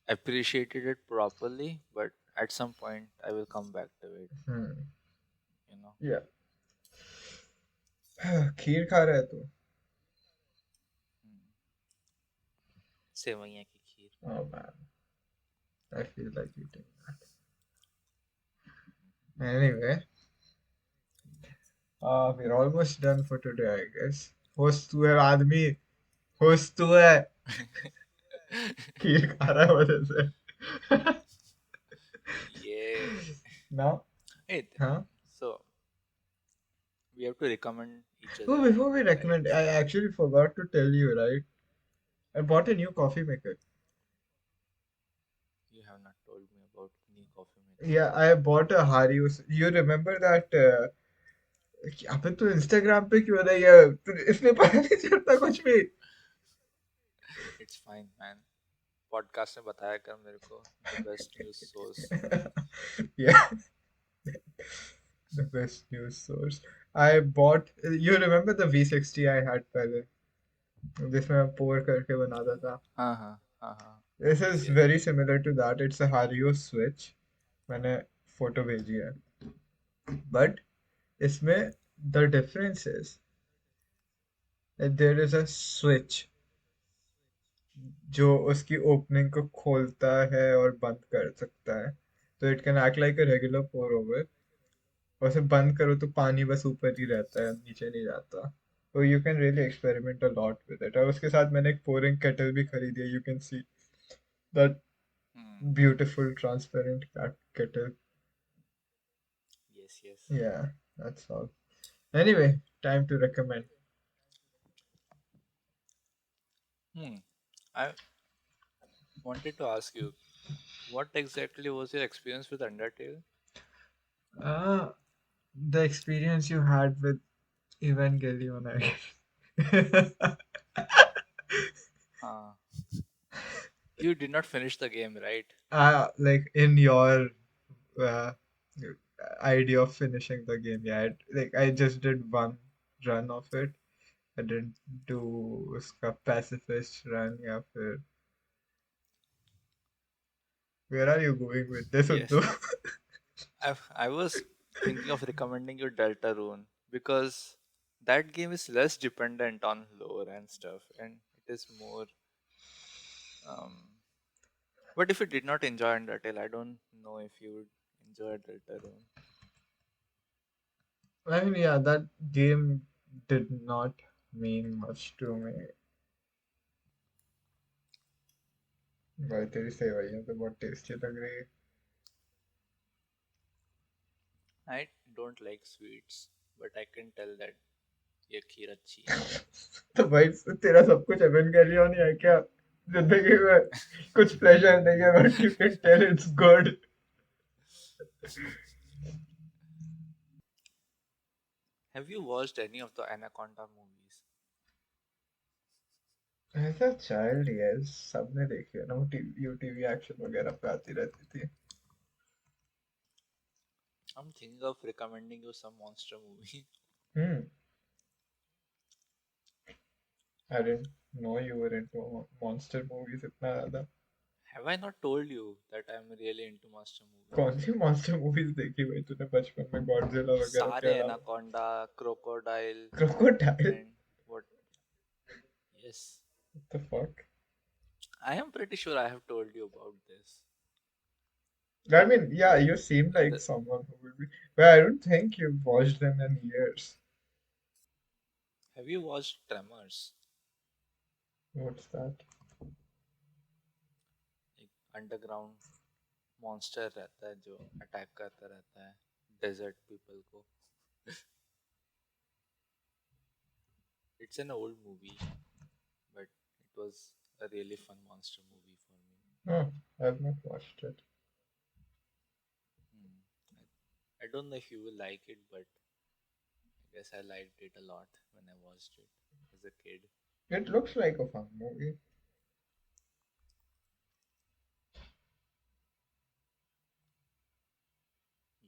appreciated it properly, but at some point I will come back to it, Hmm. you know. Yeah. खीर खा रहा है तू? Hmm. सेवइयाँ की खीर. Oh man, I feel like eating that. Anyway, we're almost done for today, I guess. Host तू है आदमी, host तू है. खीर खा रहा है वजह से. Yeah. Now, Hey, huh? so we have to recommend each other Oh, before we anything, right? recommend, I actually forgot to tell you, right? I bought a new coffee maker. You have not told me about new coffee maker. Yeah, I bought a Harius. You remember that? अबे तू Instagram पे क्यों नहीं है? इसमें पता नहीं चलता कुछ भी. It's fine, man. पॉडकास्ट में बताया कर मेरे को the best news source. Yeah, the best news source. I bought. You remember the V60 I had पहले, जिसमें मैं pour करके बनाता था. हाँ हाँ हाँ हाँ. This is Yes. very similar to that. It's a Hario switch. मैंने फोटो भेजी है. But इसमें the difference is that there is a switch जो उसकी ओपनिंग को खोलता है और बंद कर सकता है. तो it can act like a regular pour over. और उसे बंद करो तो पानी बस ऊपर ही रहता है, नीचे नहीं जाता. तो you can really experiment a lot with it. और उसके साथ मैंने एक पोरिंग केटल भी खरीदी है. You can see that Hmm. Beautiful transparent kettle. Yes, yes. Yeah, that's all. Anyway, time to recommend. Hmm. I wanted to ask you, what exactly was your experience with Undertale? Uh, the experience you had with Evangelion, I guess. Uh, you did not finish the game, right? Like in your uh, idea of finishing the game, yeah. Like I just did one run of it. I didn't do उसका pacifist run या फिर. Where are you going with this, Yes. Uddu? I was thinking of recommending you Deltarune because that game is less dependent on lore and stuff, and it is more. Um, but if you did not enjoy Undertale, I don't know if you would enjoy Deltarune. I mean, yeah, that game did not mean much to me. भाई तेरी सेवइयां तो बहुत tasty लग रही I don't like sweets, but I can tell that ये खीर अच्छी है. है. तो भाई तेरा सब कुछ एवेंगेलियन ही है क्या? जिंदगी में कुछ प्लेजर नहीं है, but you can tell it's good. Have you watched any of the Anaconda movies? ऐसा चाइल्ड यस सबने देखी है ना, वो टीवी यूटीवी एक्शन वगैरह पे आती रहती थी. I'm thinking of recommending you some monster movie. Hmm. I didn't know you were into monster movies इतना ज़्यादा. Have I not told you that I'm really into monster कौन movies? सी monster movies देखी भाई तूने बचपन में गॉडजिला वगैरह के सारे अलावा? Anaconda, crocodile Crocodile? And what? Yes, What the fuck? I am pretty sure I have told you about this. I mean, yeah, you seem And like someone who would be, but I don't think you've watched them in years. have you watched Tremors? What's that? एक underground monster रहता है जो attack करता रहता है desert people को. It's an old movie, but it was a really fun monster movie for me. No, I've not watched it. Hmm. I don't know if you will like it, but I guess I liked it a lot when I watched it as a kid. It looks like a fun movie.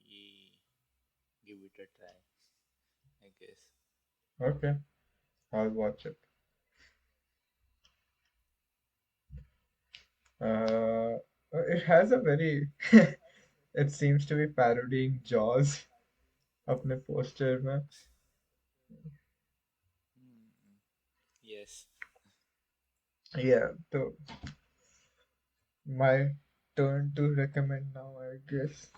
Ye- Give it a try, I guess. Okay, I'll watch it. It has a very, it seems to be parodying Jaws अपने poster में. Hmm. Yes. Yeah, so my turn to recommend now, I guess.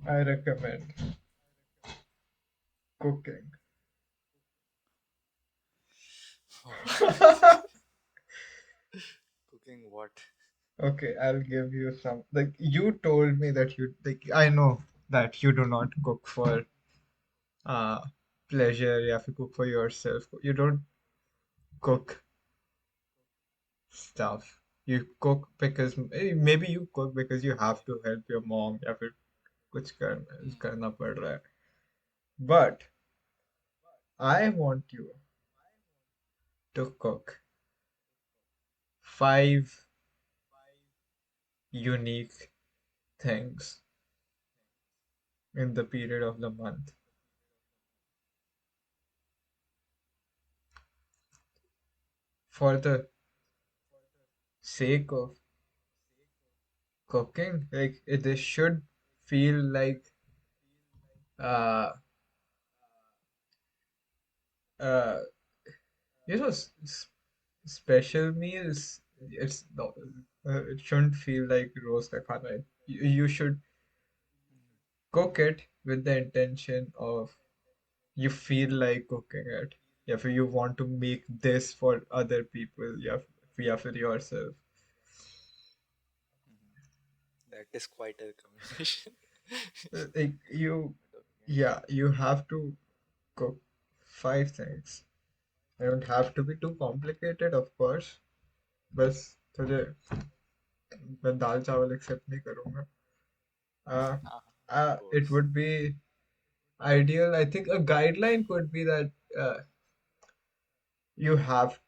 I recommend cooking. Cooking what? Okay, I'll give you some. Like, you told me that you, like, I know that you do not cook for uh pleasure. You have to cook for yourself. You don't cook stuff. You cook because maybe you cook because you have to help your mom या फिर कुछ Hmm. करना पड़ रहा है. But I want you to cook 5 unique things in the period of the month for the sake of cooking. Like this should feel like uh uh you know special meals. It's not, it shouldn't feel like roast ka khana hai. You should cook it with the intention of you feel like cooking it. Yeah, if you want to make this for other people, yeah, for yourself. Hmm. That is quite a recommendation. Like you, But okay. yeah, you have to cook 5 things. They don't have to be too complicated, of course. बस तुझे मैं दाल चावल accept नहीं करूँगा. Uh, Of it course. would be ideal. I think a guideline could be that you have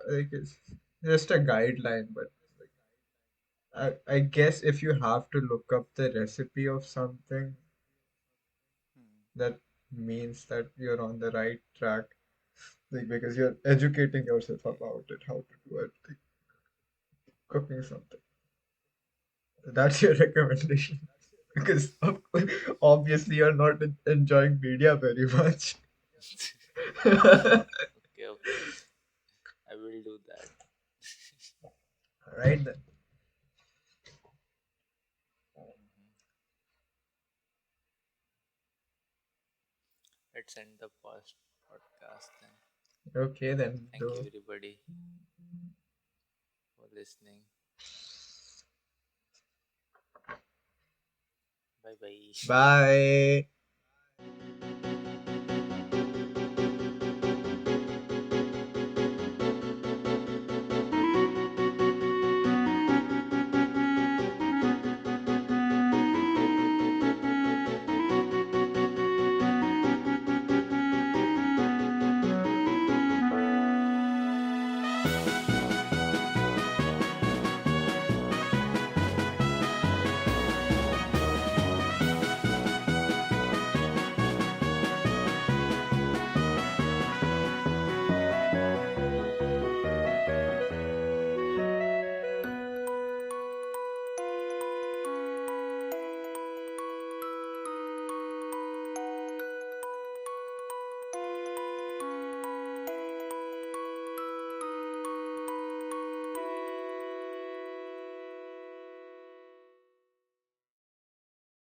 like it's just a guideline, but I guess if you have to look up the recipe of something, Hmm. that means that you're on the right track. Like because you're educating yourself Okay. about it, how to do it, like cooking something. That's your recommendation. Because obviously you're not enjoying media very much. Okay, okay. I will do that. Right then. Mhm. Let's end the first podcast then. Okay then. Thank you Do. everybody for listening. Bye bye. Bye.